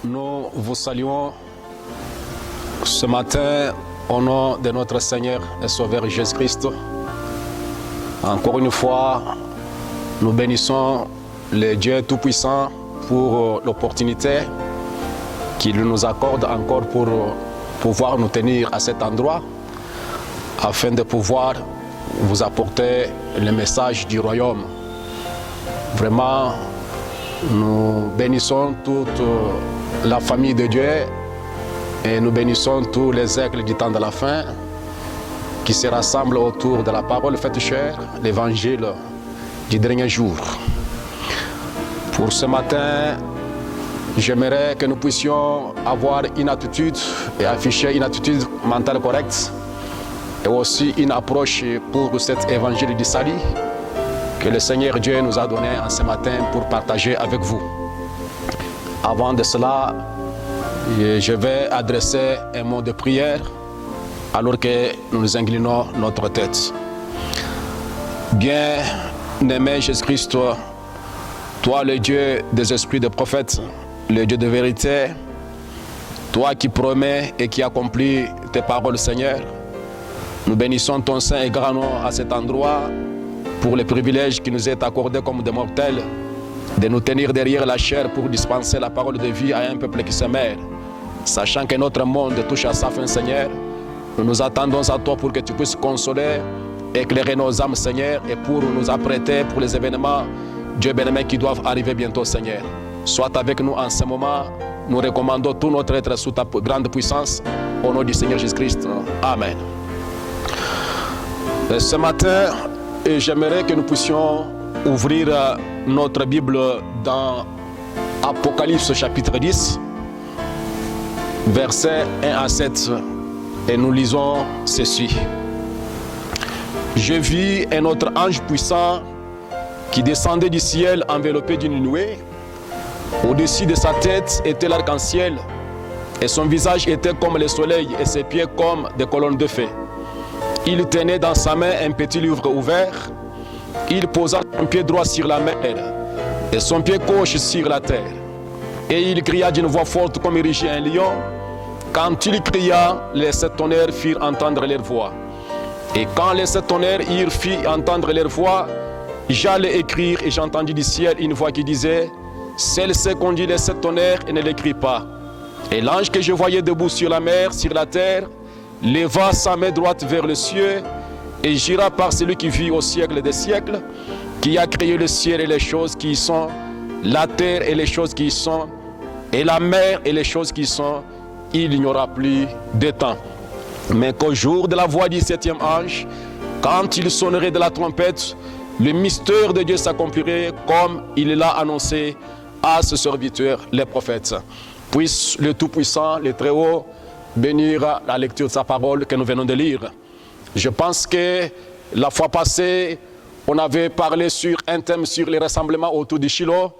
Nous vous saluons ce matin au nom de notre Seigneur et Sauveur Jésus-Christ. Encore une fois, nous bénissons le Dieu Tout-Puissant pour l'opportunité qu'il nous accorde encore pour pouvoir nous tenir à cet endroit afin de pouvoir vous apporter le message du royaume. Vraiment, nous bénissons toute la famille de Dieu et nous bénissons tous les aigles du temps de la fin qui se rassemblent autour de la parole faite chair, l'évangile du dernier jour. Pour ce matin, j'aimerais que nous puissions avoir une attitude et afficher une attitude mentale correcte et aussi une approche pour cet évangile du salut que le Seigneur Dieu nous a donné en ce matin pour partager avec vous. Avant de cela, je vais adresser un mot de prière alors que nous nous inclinons notre tête. Bien-aimé Jésus-Christ, toi le Dieu des esprits de prophètes, le Dieu de vérité, toi qui promets et qui accomplis tes paroles, Seigneur, nous bénissons ton saint et grand nom à cet endroit pour le privilège qui nous est accordé comme des mortels de nous tenir derrière la chair pour dispenser la parole de vie à un peuple qui se meurt. Sachant que notre monde touche à sa fin, Seigneur, nous nous attendons à toi pour que tu puisses consoler, éclairer nos âmes, Seigneur, et pour nous apprêter pour les événements, Dieu bien-aimé, qui doivent arriver bientôt, Seigneur. Sois avec nous en ce moment. Nous recommandons tout notre être sous ta grande puissance. Au nom du Seigneur Jésus-Christ. Amen. Et ce matin, j'aimerais que nous puissions ouvrir notre Bible dans Apocalypse chapitre 10, versets 1 à 7, et nous lisons ceci. Je vis un autre ange puissant qui descendait du ciel enveloppé d'une nuée. Au-dessus de sa tête était l'arc-en-ciel, et son visage était comme le soleil, et ses pieds comme des colonnes de feu. Il tenait dans sa main un petit livre ouvert. Il posa son pied droit sur la mer et son pied gauche sur la terre. Et il cria d'une voix forte comme il rugit un lion. Quand il cria, les sept tonnerres firent entendre leur voix. Et quand les sept tonnerres firent entendre leur voix, j'allais écrire et j'entendis du ciel une voix qui disait: celle-ci conduit les sept tonnerres et ne l'écrit pas. Et l'ange que je voyais debout sur la mer, sur la terre, leva sa main droite vers le ciel et jura par celui qui vit au siècle des siècles, qui a créé le ciel et les choses qui y sont, la terre et les choses qui y sont, et la mer et les choses qui y sont, il n'y aura plus de temps. Mais qu'au jour de la voix du septième ange, quand il sonnerait de la trompette, le mystère de Dieu s'accomplirait comme il l'a annoncé à ses serviteurs, les prophètes. Puisse le Tout-Puissant, le Très-Haut, bénir la lecture de sa parole que nous venons de lire. Je pense que la fois passée, on avait parlé sur un thème sur les rassemblements autour du Shiloh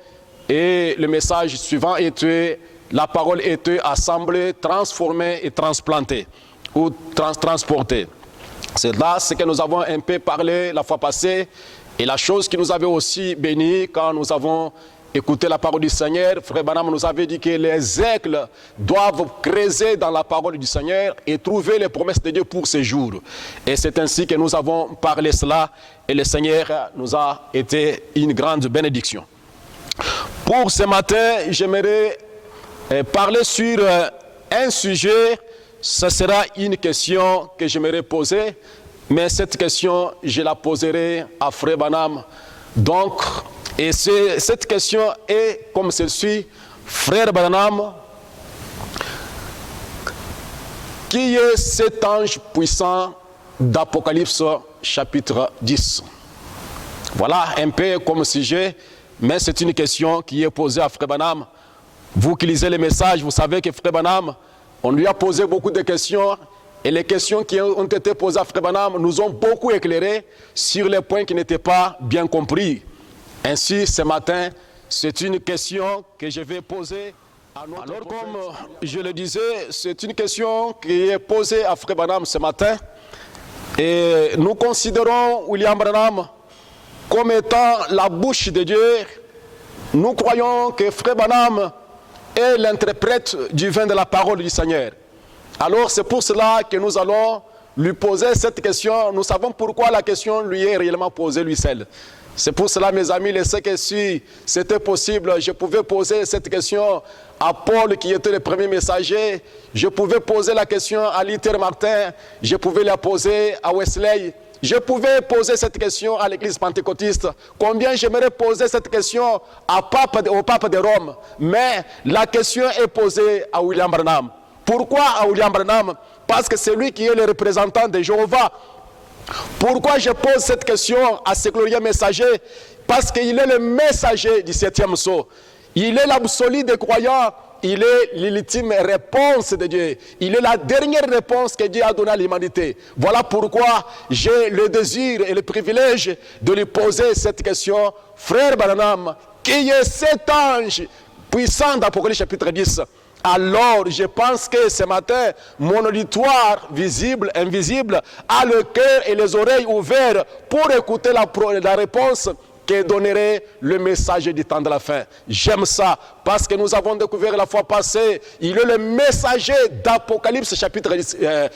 et le message suivant était: la parole était assemblée, transformée et transplantée ou transportée. C'est là ce que nous avons un peu parlé la fois passée et la chose qui nous avait aussi béni quand nous avons écoutez la parole du Seigneur. Frère Branham nous avait dit que les aigles doivent creuser dans la parole du Seigneur et trouver les promesses de Dieu pour ces jours. Et c'est ainsi que nous avons parlé cela et le Seigneur nous a été une grande bénédiction. Pour ce matin, j'aimerais parler sur un sujet. Ce sera une question que j'aimerais poser, mais cette question, je la poserai à Frère Branham. Donc, et cette question est comme celle-ci: Frère Branham, qui est cet ange puissant d'Apocalypse chapitre 10? Voilà un peu comme sujet, mais c'est une question qui est posée à Frère Branham. Vous qui lisez les messages, vous savez que Frère Branham, on lui a posé beaucoup de questions et les questions qui ont été posées à Frère Branham nous ont beaucoup éclairé sur les points qui n'étaient pas bien compris. Ainsi, ce matin, c'est une question que je vais poser à notre prophète. Alors, comme je le disais, c'est une question qui est posée à Frère Branham ce matin. Et nous considérons William Branham comme étant la bouche de Dieu. Nous croyons que Frère Branham est l'interprète du vin de la parole du Seigneur. Alors c'est pour cela que nous allons lui poser cette question. Nous savons pourquoi la question lui est réellement posée lui seul. C'est pour cela, mes amis, laissez que si c'était possible, je pouvais poser cette question à Paul qui était le premier messager. Je pouvais poser la question à Luther Martin. Je pouvais la poser à Wesley. Je pouvais poser cette question à l'église pentecôtiste. Combien j'aimerais poser cette question au pape de Rome. Mais la question est posée à William Branham. Pourquoi à William Branham? Parce que c'est lui qui est le représentant de Jéhovah. Pourquoi je pose cette question à ce glorieux messager? Parce qu'il est le messager du 7e sceau. Il est l'absolu des croyants. Il est l'ultime réponse de Dieu. Il est la dernière réponse que Dieu a donnée à l'humanité. Voilà pourquoi j'ai le désir et le privilège de lui poser cette question. Frère Branham, qui est cet ange puissant d'Apocalypse chapitre 10? Alors, je pense que ce matin, mon auditoire, visible, invisible, a le cœur et les oreilles ouverts pour écouter la réponse que donnerait le message du temps de la fin. J'aime ça, parce que nous avons découvert la fois passée, il est le messager d'Apocalypse chapitre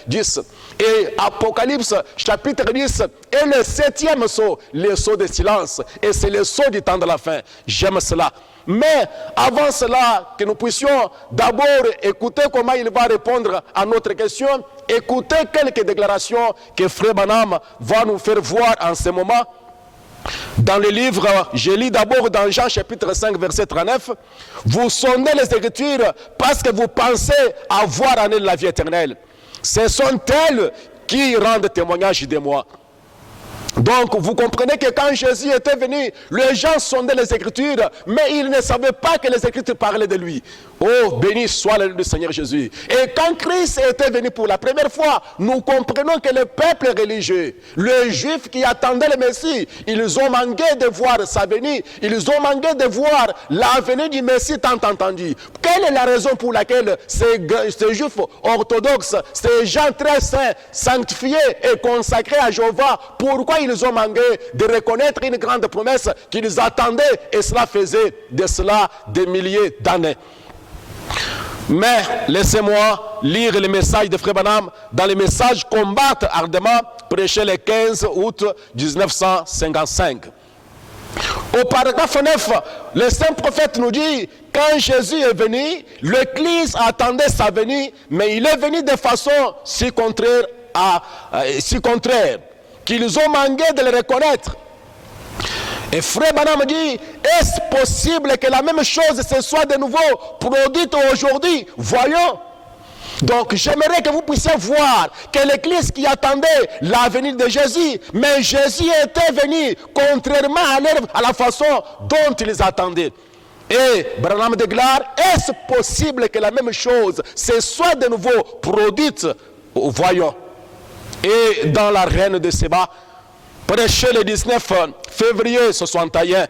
10. Et Apocalypse chapitre 10 est le 7e sceau, le sceau de silence. Et c'est le sceau du temps de la fin. J'aime cela. Mais avant cela, que nous puissions d'abord écouter comment il va répondre à notre question, écouter quelques déclarations que Frère Branham va nous faire voir en ce moment. Dans le livre, je lis d'abord dans Jean chapitre 5 verset 39, « Vous sondez les Écritures parce que vous pensez avoir en elles la vie éternelle. Ce sont elles qui rendent témoignage de moi. » Donc, vous comprenez que quand Jésus était venu, les gens sondaient les Écritures, mais ils ne savaient pas que les Écritures parlaient de lui. Oh, béni soit le nom du Seigneur Jésus. Et quand Christ était venu pour la première fois, nous comprenons que le peuple religieux, les Juifs qui attendaient le Messie, ils ont manqué de voir sa venue, ils ont manqué de voir la venue du Messie tant entendu. Quelle est la raison pour laquelle ces Juifs orthodoxes, ces gens très saints, sanctifiés et consacrés à Jéhovah, pourquoi ils ont manqué de reconnaître une grande promesse qu'ils attendaient, et cela faisait de cela des milliers d'années. Mais laissez-moi lire le message de Frère Branham dans le message Combattre ardemment, prêché le 15 août 1955. Au paragraphe 9, le saint prophète nous dit, quand Jésus est venu, l'Église attendait sa venue, mais il est venu de façon si contraire, contraire qu'ils ont manqué de le reconnaître. Et Frère Branham dit, est-ce possible que la même chose se soit de nouveau produite aujourd'hui? Voyons. Donc j'aimerais que vous puissiez voir que l'Église qui attendait la venue de Jésus, mais Jésus était venu contrairement à la façon dont ils attendaient. Et Branham déclare, est-ce possible que la même chose se soit de nouveau produite? Voyons. Et dans la reine de Séba, prêché le 19 février 61,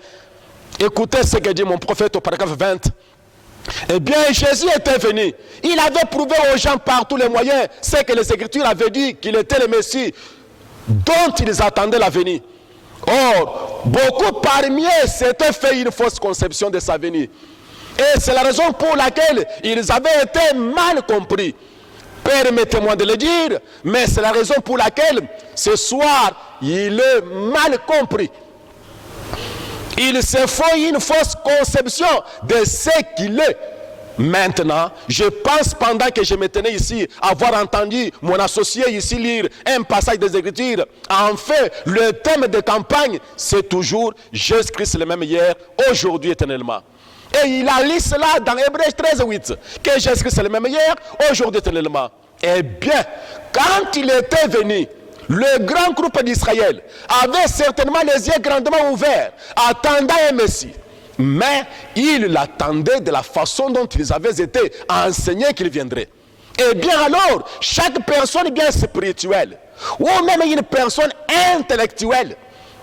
écoutez ce que dit mon prophète au paragraphe 20. Eh bien, Jésus était venu. Il avait prouvé aux gens par tous les moyens ce que les Écritures avaient dit, qu'il était le Messie dont ils attendaient la venue. Or, beaucoup parmi eux s'étaient fait une fausse conception de sa venue. Et c'est la raison pour laquelle ils avaient été mal compris. Permettez-moi de le dire, mais c'est la raison pour laquelle ce soir, il est mal compris. Il se fait une fausse conception de ce qu'il est. Maintenant, je pense pendant que je me tenais ici, avoir entendu mon associé ici lire un passage des Écritures. En fait, le thème de campagne, c'est toujours Jésus-Christ le même hier, aujourd'hui éternellement. Et il a lu cela dans Hébreux 13:8, que Jésus-Christ est le même hier, aujourd'hui éternellement. Eh bien, quand il était venu, le grand groupe d'Israël avait certainement les yeux grandement ouverts, attendant un Messie. Mais ils l'attendaient de la façon dont ils avaient été enseignés qu'il viendrait. Eh bien alors, chaque personne bien spirituelle, ou même une personne intellectuelle,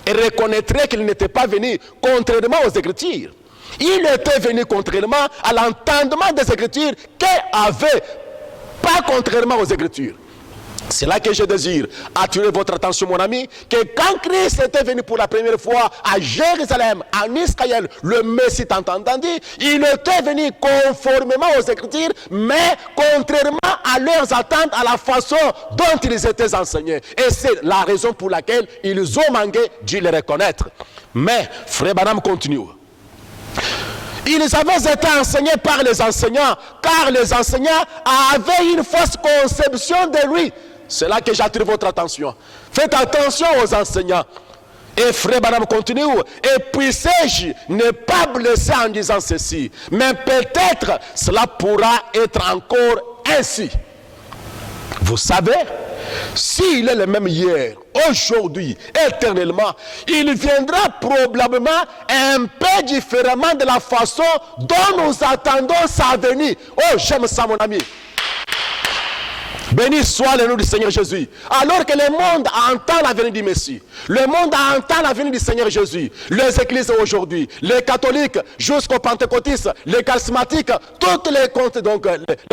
reconnaîtrait qu'il n'était pas venu contrairement aux Écritures. Il était venu contrairement à l'entendement des Écritures qu'elle avait, pas contrairement aux Écritures. C'est là que je désire attirer votre attention, mon ami, que quand Christ était venu pour la première fois à Jérusalem, en Israël, le Messie tant entendu, il était venu conformément aux Écritures, mais contrairement à leurs attentes, à la façon dont ils étaient enseignés. Et c'est la raison pour laquelle ils ont manqué de le reconnaître. Mais, Frère Branham continue. Ils avaient été enseignés par les enseignants, car les enseignants avaient une fausse conception de lui. C'est là que j'attire votre attention. Faites attention aux enseignants. Et Frère Branham continue. Et puissais-je ne pas blesser en disant ceci, mais peut-être cela pourra être encore ainsi. Vous savez, s'il est le même hier, aujourd'hui, éternellement, il viendra probablement un peu différemment de la façon dont nous attendons sa venue. Oh, j'aime ça, mon ami. Béni soit le nom du Seigneur Jésus. Alors que le monde entend la venue du Messie, le monde entend la venue du Seigneur Jésus, les églises aujourd'hui, les catholiques jusqu'aux pentecôtistes, les charismatiques, toutes les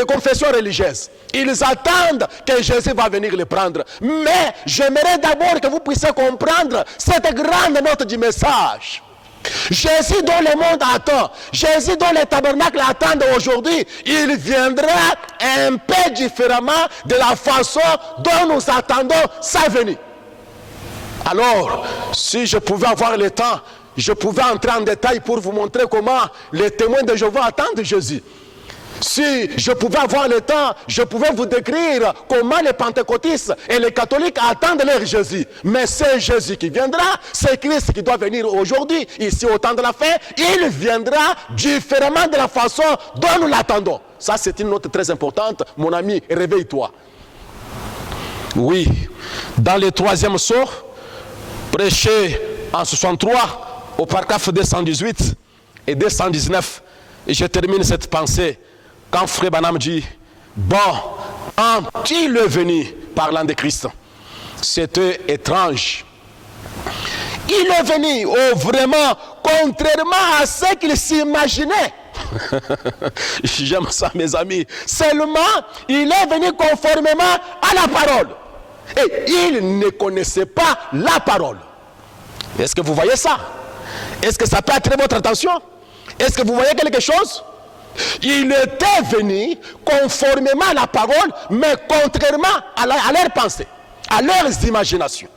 confessions religieuses, ils attendent que Jésus va venir les prendre. Mais j'aimerais d'abord que vous puissiez comprendre cette grande note du message. Jésus dont le monde attend, Jésus dont les tabernacles attendent aujourd'hui, il viendra un peu différemment de la façon dont nous attendons sa venue. Alors, si je pouvais avoir le temps, je pouvais entrer en détail pour vous montrer comment les témoins de Jéhovah attendent Jésus. Si je pouvais avoir le temps, je pouvais vous décrire comment les pentecôtistes et les catholiques attendent leur Jésus. Mais c'est Jésus qui viendra, c'est Christ qui doit venir aujourd'hui, ici au temps de la fin. Il viendra différemment de la façon dont nous l'attendons. Ça, c'est une note très importante. Mon ami, réveille-toi. Oui, dans le 3e sceau, prêché en 63, au paragraphe 218 et 219, et je termine cette pensée. Quand Frère Branham dit, bon, quand il est venu parlant de Christ, c'était étrange. Il est venu, vraiment, contrairement à ce qu'il s'imaginait. J'aime ça, mes amis. Seulement, il est venu conformément à la parole. Et il ne connaissait pas la parole. Est-ce que vous voyez ça? Est-ce que ça peut attirer votre attention? Est-ce que vous voyez quelque chose? Il était venu conformément à la parole, mais contrairement à leurs pensées, à leurs imaginations.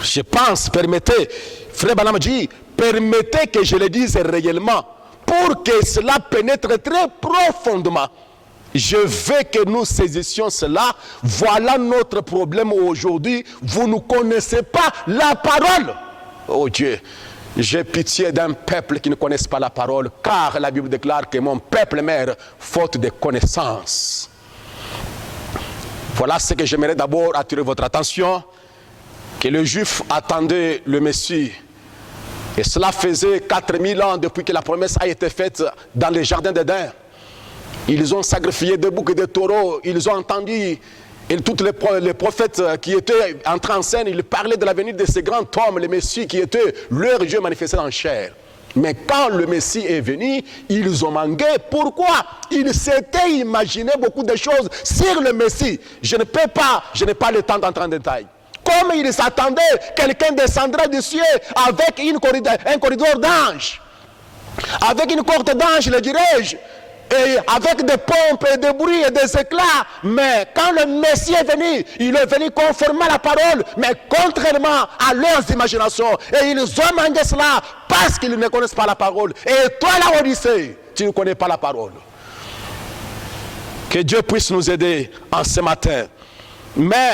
Je pense, permettez, Frère Branham dit, permettez que je le dise réellement, pour que cela pénètre très profondément. Je veux que nous saisissions cela. Voilà notre problème aujourd'hui. Vous ne connaissez pas la parole. Oh Dieu. J'ai pitié d'un peuple qui ne connaisse pas la parole, car la Bible déclare que mon peuple meurt faute de connaissance. Voilà ce que j'aimerais d'abord attirer votre attention, que les Juifs attendaient le Messie. Et cela faisait 4000 ans depuis que la promesse a été faite dans les jardins d'Éden. Ils ont sacrifié des boucs et des taureaux, ils ont entendu. Et tous les prophètes qui étaient entrés en scène, ils parlaient de la venue de ces grands hommes, le Messie qui était leur Dieu manifesté en chair. Mais quand le Messie est venu, ils ont manqué. Pourquoi? Ils s'étaient imaginé beaucoup de choses sur le Messie. Je n'ai pas le temps d'entrer en détail. Comme ils s'attendaient, quelqu'un descendrait du ciel avec un corridor d'anges. Avec une corde d'anges, le dirais-je. Et avec des pompes et des bruits et des éclats. Mais quand le Messie est venu, il est venu conformément à la parole, mais contrairement à leurs imaginations. Et ils ont manqué cela parce qu'ils ne connaissent pas la parole. Et toi, la Odyssée, tu ne connais pas la parole. Que Dieu puisse nous aider en ce matin. Mais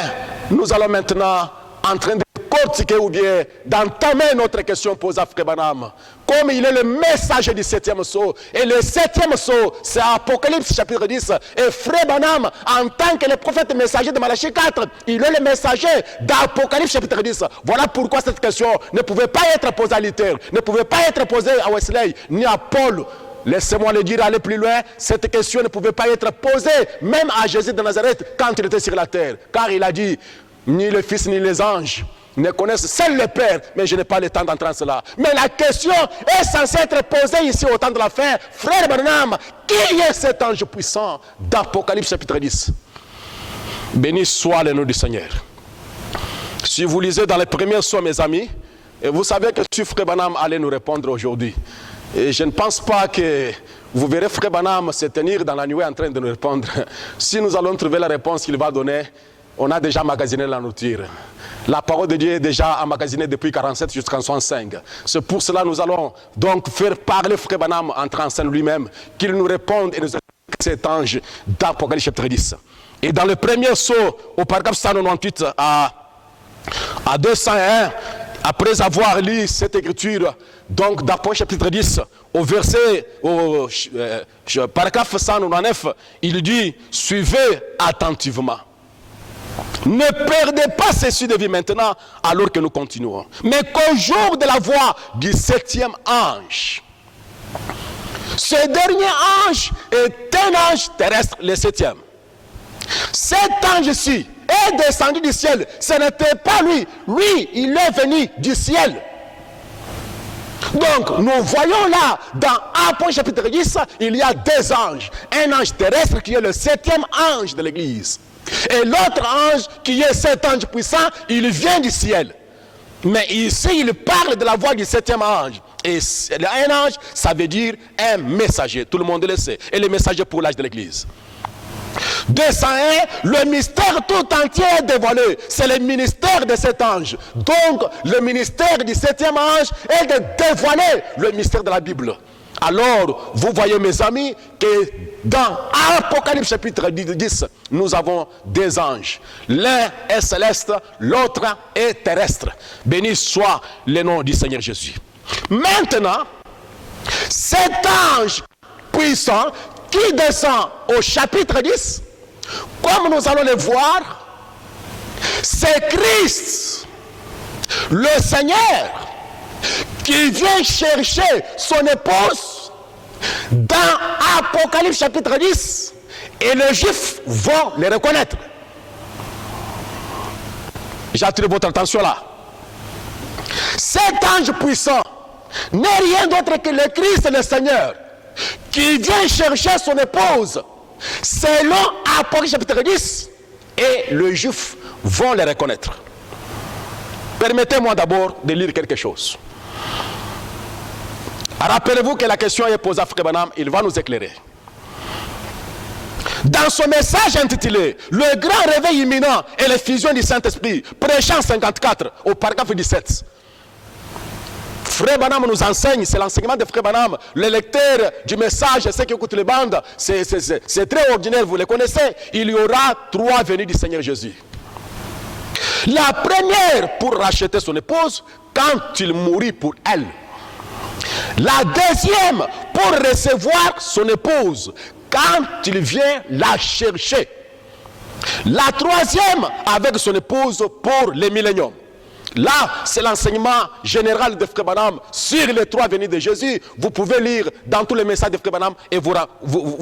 nous allons maintenant en train de cortiquer ou bien d'entamer notre question posée à Frère Branham. Comme il est le messager du 7e sceau, et le 7e sceau, c'est Apocalypse chapitre 10, et Frère Branham, en tant que le prophète messager de Malachie 4, il est le messager d'Apocalypse chapitre 10. Voilà pourquoi cette question ne pouvait pas être posée à Luther, ne pouvait pas être posée à Wesley, ni à Paul, laissez-moi le dire, aller plus loin, cette question ne pouvait pas être posée, même à Jésus de Nazareth, quand il était sur la terre. Car il a dit, ni le Fils ni les anges ne connaissent, seul le Père, mais je n'ai pas le temps d'entrer en cela. Mais la question est censée être posée ici au temps de la fin. Frère Branham, qui est cet ange puissant d'Apocalypse chapitre 10? Béni soit le nom du Seigneur. Si vous lisez dans les premiers sauts, mes amis, et vous savez que si Frère Branham allait nous répondre aujourd'hui, et je ne pense pas que vous verrez Frère Branham se tenir dans la nuée en train de nous répondre. Si nous allons trouver la réponse qu'il va donner, on a déjà magasiné la nourriture. La parole de Dieu est déjà emmagasinée depuis 47 jusqu'en 65. C'est pour cela que nous allons donc faire parler Frère Branham en en scène lui-même, qu'il nous réponde et nous explique cet ange d'Apocalypse chapitre 10. Et dans le premier saut, au paragraphe 198 à 201, après avoir lu cette écriture, donc d'Apocalypse chapitre 10, au verset, paragraphe 199, il dit, suivez attentivement. Ne perdez pas ceci de vie maintenant, alors que nous continuons. Mais qu'au jour de la voix du 7e ange, ce dernier ange est un ange terrestre, le 7e. Cet ange-ci est descendu du ciel. Ce n'était pas lui. Lui, il est venu du ciel. Donc, nous voyons là, dans Apocalypse chapitre 10, il y a deux anges. Un ange terrestre qui est le 7e ange de l'Église. Et l'autre ange, qui est cet ange puissant, il vient du ciel. Mais ici, il parle de la voix du 7e ange. Et un ange, ça veut dire un messager. Tout le monde le sait. Et le messager pour l'âge de l'Église. 201, le mystère tout entier est dévoilé. C'est le ministère de cet ange. Donc, le ministère du 7e ange est de dévoiler le mystère de la Bible. Alors, vous voyez mes amis, que dans Apocalypse chapitre 10, nous avons deux anges. L'un est céleste, l'autre est terrestre. Béni soit le nom du Seigneur Jésus. Maintenant, cet ange puissant qui descend au chapitre 10, comme nous allons le voir, c'est Christ, le Seigneur, qui vient chercher son épouse dans Apocalypse chapitre 10, et les Juifs vont les reconnaître. J'attire votre attention là. Cet ange puissant n'est rien d'autre que le Christ, le Seigneur, qui vient chercher son épouse selon Apocalypse chapitre 10, et les Juifs vont les reconnaître. Permettez-moi d'abord de lire quelque chose. Rappelez-vous que la question est posée à Frère Branham, il va nous éclairer. Dans son message intitulé « Le grand réveil imminent et les fusions du Saint-Esprit », prêchant 54 au paragraphe 17, Frère Branham nous enseigne, c'est l'enseignement de Frère Branham, le lecteur du message, ceux qui écoutent les bandes, c'est très ordinaire, vous les connaissez. Il y aura trois venues du Seigneur Jésus. La première pour racheter son épouse, quand il mourit pour elle. La deuxième pour recevoir son épouse, quand il vient la chercher. La troisième avec son épouse pour les milléniums. Là, c'est l'enseignement général de Frère Branham sur les trois venues de Jésus. Vous pouvez lire dans tous les messages de Frère Branham et vous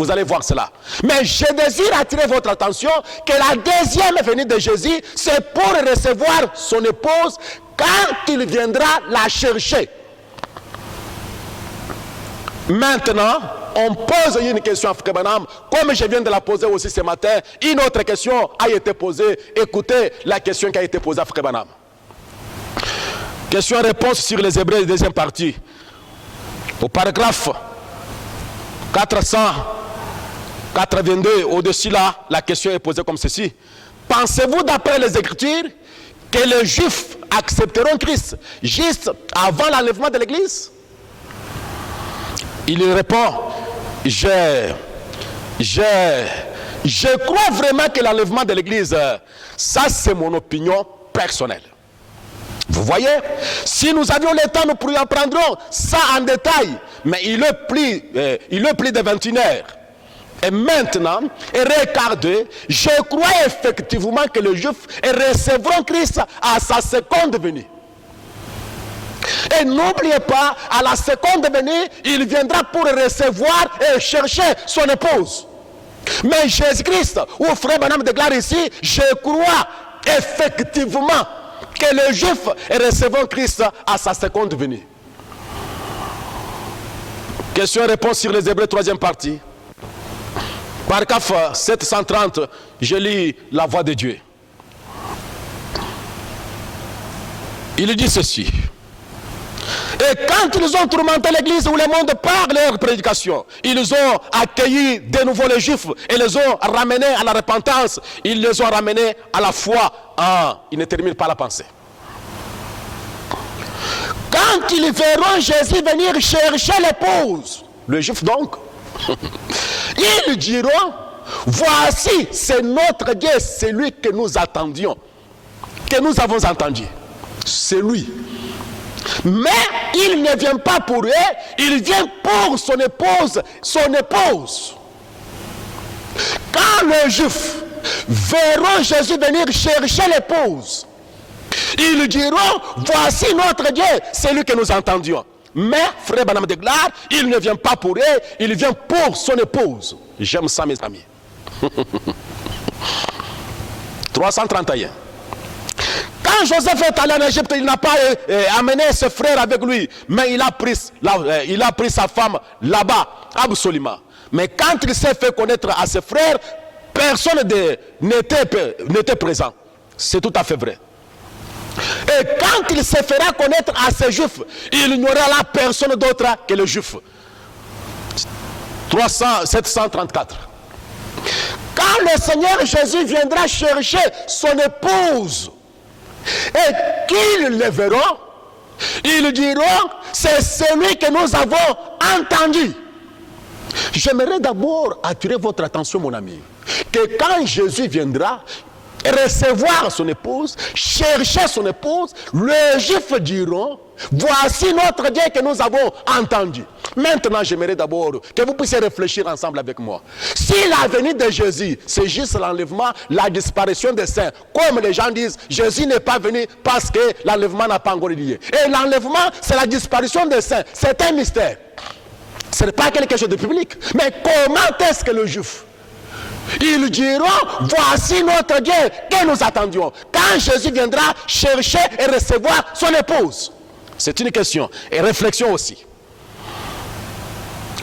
allez voir cela. Mais je désire attirer votre attention que la deuxième venue de Jésus, c'est pour recevoir son épouse quand il viendra la chercher. Maintenant, on pose une question à Frère Branham, comme je viens de la poser aussi ce matin. Une autre question a été posée. Écoutez la question qui a été posée à Frère Branham. Question-réponse sur les Hébreux, deuxième partie. Au paragraphe 482, au-dessus là, la question est posée comme ceci. Pensez-vous d'après les Écritures que les Juifs accepteront Christ juste avant l'enlèvement de l'Église? Il répond, je crois vraiment que l'enlèvement de l'Église, ça c'est mon opinion personnelle. Vous voyez, si nous avions le temps, nous pourrions prendre ça en détail. Mais il est plus de 21 heures. Et maintenant, regardez, je crois effectivement que les Juifs recevront Christ à sa seconde venue. Et n'oubliez pas, à la seconde venue, il viendra pour recevoir et chercher son épouse. Mais Jésus-Christ, ou frère Branham déclare ici, je crois effectivement que les Juifs recevront Christ à sa seconde venue. Question et réponse sur les Hébreux, troisième partie. Paragraphe 730, je lis la voix de Dieu. Il dit ceci. Et quand ils ont tourmenté l'église où le monde par leur prédication, ils ont accueilli de nouveau les Juifs et les ont ramenés à la repentance. Ils les ont ramenés à la foi. Il ne termine pas la pensée. Quand ils verront Jésus venir chercher l'épouse, les Juifs donc, ils diront, voici, c'est notre Dieu, c'est lui que nous attendions, que nous avons entendu. C'est lui. Mais il ne vient pas pour eux, il vient pour son épouse, son épouse. Quand les Juifs verront Jésus venir chercher l'épouse, ils diront, voici notre Dieu, c'est lui que nous entendions. Mais, frère Branham déclare, il ne vient pas pour eux, il vient pour son épouse. J'aime ça, mes amis. 331. Quand Joseph est allé en Égypte, il n'a pas amené ses frères avec lui, mais il a pris sa femme là-bas, absolument. Mais quand il s'est fait connaître à ses frères, personne n'était présent. C'est tout à fait vrai. Et quand il se fera connaître à ces Juifs, il n'y aura là personne d'autre que les Juifs. 734. Quand le Seigneur Jésus viendra chercher son épouse, et qu'ils le verront, ils diront, c'est celui que nous avons entendu. J'aimerais d'abord attirer votre attention, mon ami, que quand Jésus viendra recevoir son épouse, chercher son épouse, les Juifs diront, voici notre Dieu que nous avons entendu. Maintenant, j'aimerais d'abord que vous puissiez réfléchir ensemble avec moi. Si la venue de Jésus, c'est juste l'enlèvement, la disparition des saints, comme les gens disent, Jésus n'est pas venu parce que l'enlèvement n'a pas encore lié. Et l'enlèvement, c'est la disparition des saints. C'est un mystère. Ce n'est pas quelque chose de public. Mais comment est-ce que le Juif, ils diront, voici notre Dieu que nous attendions. Quand Jésus viendra chercher et recevoir son épouse. C'est une question et réflexion aussi.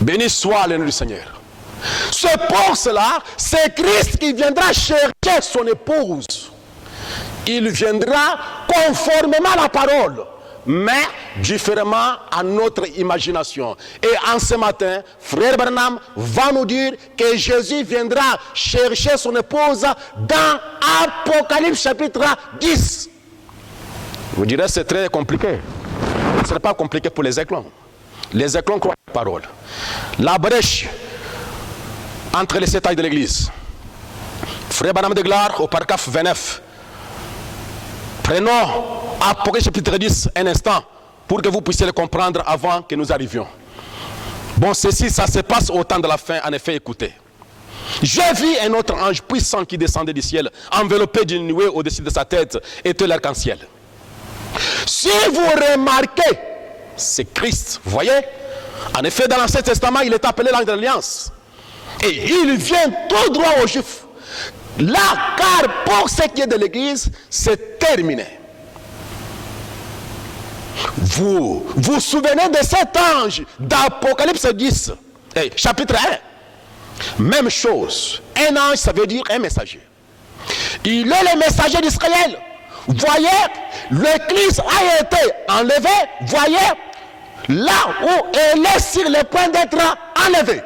Béni soit le nom du Seigneur. C'est pour cela, c'est Christ qui viendra chercher son épouse. Il viendra conformément à la parole, mais différemment à notre imagination. Et en ce matin, frère Branham va nous dire que Jésus viendra chercher son épouse dans Apocalypse chapitre 10. Vous direz c'est très compliqué. Ce n'est pas compliqué pour les éclons. Les éclons croient la parole. La brèche entre les 7 tailles de l'église. Frère Branham déclare au paragraphe 29. Prenons Apocalypse chapitre 10 un instant pour que vous puissiez le comprendre avant que nous arrivions. Bon, ceci, ça se passe au temps de la fin. En effet, écoutez. J'ai vu un autre ange puissant qui descendait du ciel, enveloppé d'une nuée au-dessus de sa tête, était l'arc-en-ciel. Si vous remarquez, c'est Christ, vous voyez? En effet, dans l'Ancien Testament, il est appelé l'ange de l'Alliance. Et il vient tout droit aux Juifs. Là, car pour ce qui est de l'Église, c'est terminé. Vous vous souvenez de cet ange d'Apocalypse 10, chapitre 1. Même chose. Un ange, ça veut dire un messager. Il est le messager d'Israël. Voyez, l'Église a été enlevée. Voyez, là où elle est sur le point d'être enlevée.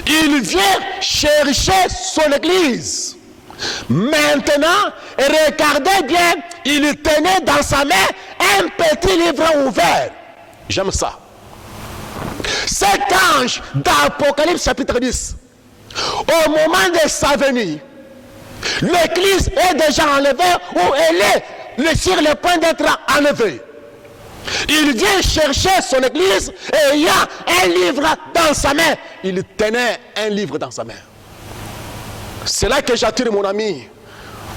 Il vient chercher son église. Maintenant, regardez bien, il tenait dans sa main un petit livre ouvert. J'aime ça. Cet ange d'Apocalypse chapitre 10, au moment de sa venue, l'église est déjà enlevée ou elle est sur le point d'être enlevée. Il vient chercher son église et il y a un livre dans sa main. Il tenait un livre dans sa main. C'est là que j'attire mon ami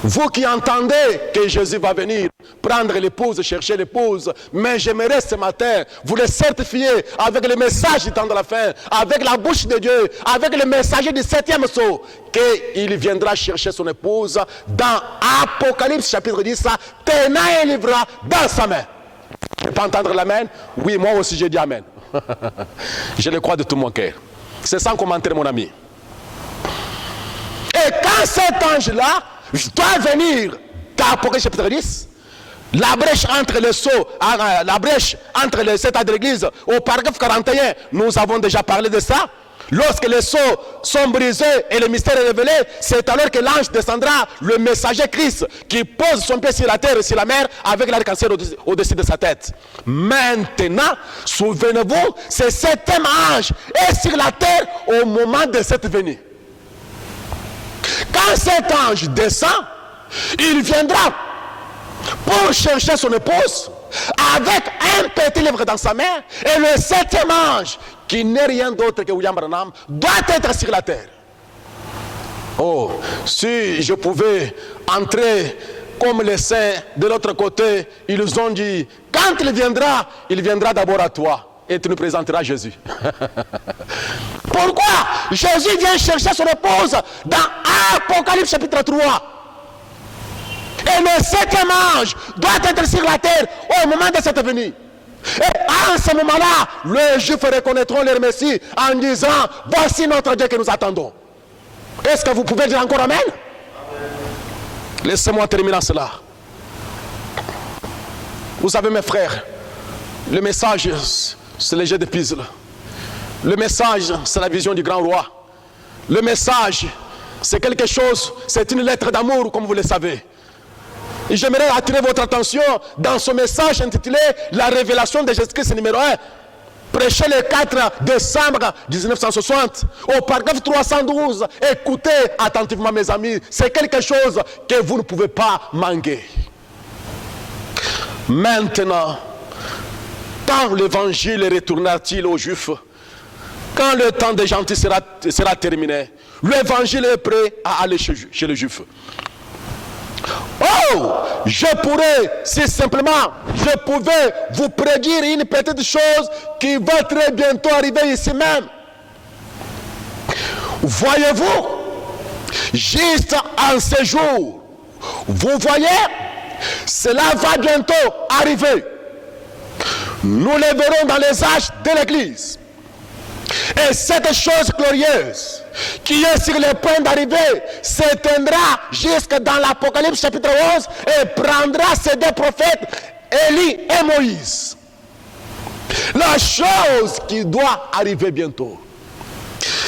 Vous qui entendez que Jésus va venir prendre l'épouse, chercher l'épouse, mais j'aimerais ce matin vous le certifier avec le message du temps de la fin, avec la bouche de Dieu, avec le messager du 7e sceau, qu'il viendra chercher son épouse dans Apocalypse chapitre 10, tenant un livre dans sa main. Tu peux entendre l'amen? Oui, moi aussi j'ai dit amen. Je le crois de tout mon cœur. C'est sans commentaire, mon ami. Et quand cet ange-là doit venir dans Apocalypse chapitre 10, la brèche entre les sceaux, la brèche entre les 7 ans de l'église, au paragraphe 41, nous avons déjà parlé de ça. Lorsque les sceaux sont brisés et le mystère est révélé, c'est alors que l'ange descendra, le messager Christ, qui pose son pied sur la terre et sur la mer avec l'arc-en-ciel au-dessus de sa tête. Maintenant, souvenez-vous, ce 7e ange est sur la terre au moment de cette venue. Quand cet ange descend, il viendra pour chercher son épouse avec un petit livre dans sa main, et le 7e ange, qui n'est rien d'autre que William Branham, doit être sur la terre. Oh, si je pouvais entrer comme les saints de l'autre côté, ils ont dit, quand il viendra d'abord à toi et tu nous présenteras Jésus. Pourquoi? Jésus vient chercher son épouse dans Apocalypse chapitre 3. Et le 7e ange doit être sur la terre au moment de cette venue. Et en ce moment-là, les Juifs reconnaîtront leur Messie en disant, voici notre Dieu que nous attendons. Est-ce que vous pouvez dire encore amen? Laissez-moi terminer en cela. Vous savez mes frères, le message c'est le jet de puzzle. Le message c'est la vision du grand roi. Le message c'est quelque chose, c'est une lettre d'amour comme vous le savez. Et j'aimerais attirer votre attention dans ce message intitulé La révélation de Jésus-Christ numéro 1, prêché le 4 décembre 1960, au paragraphe 312. Écoutez attentivement mes amis, c'est quelque chose que vous ne pouvez pas manquer. Maintenant, quand l'évangile retournera-t-il aux Juifs? Quand le temps des gentils sera terminé, l'évangile est prêt à aller chez les Juifs. Oh, je pourrais, si simplement je pouvais vous prédire une petite chose qui va très bientôt arriver ici même. Voyez-vous, juste en ce jour, vous voyez, cela va bientôt arriver. Nous le verrons dans les âges de l'Église. Et cette chose glorieuse qui est sur le point d'arriver s'éteindra jusque dans l'Apocalypse chapitre 11 et prendra ces deux prophètes, Élie et Moïse. La chose qui doit arriver bientôt,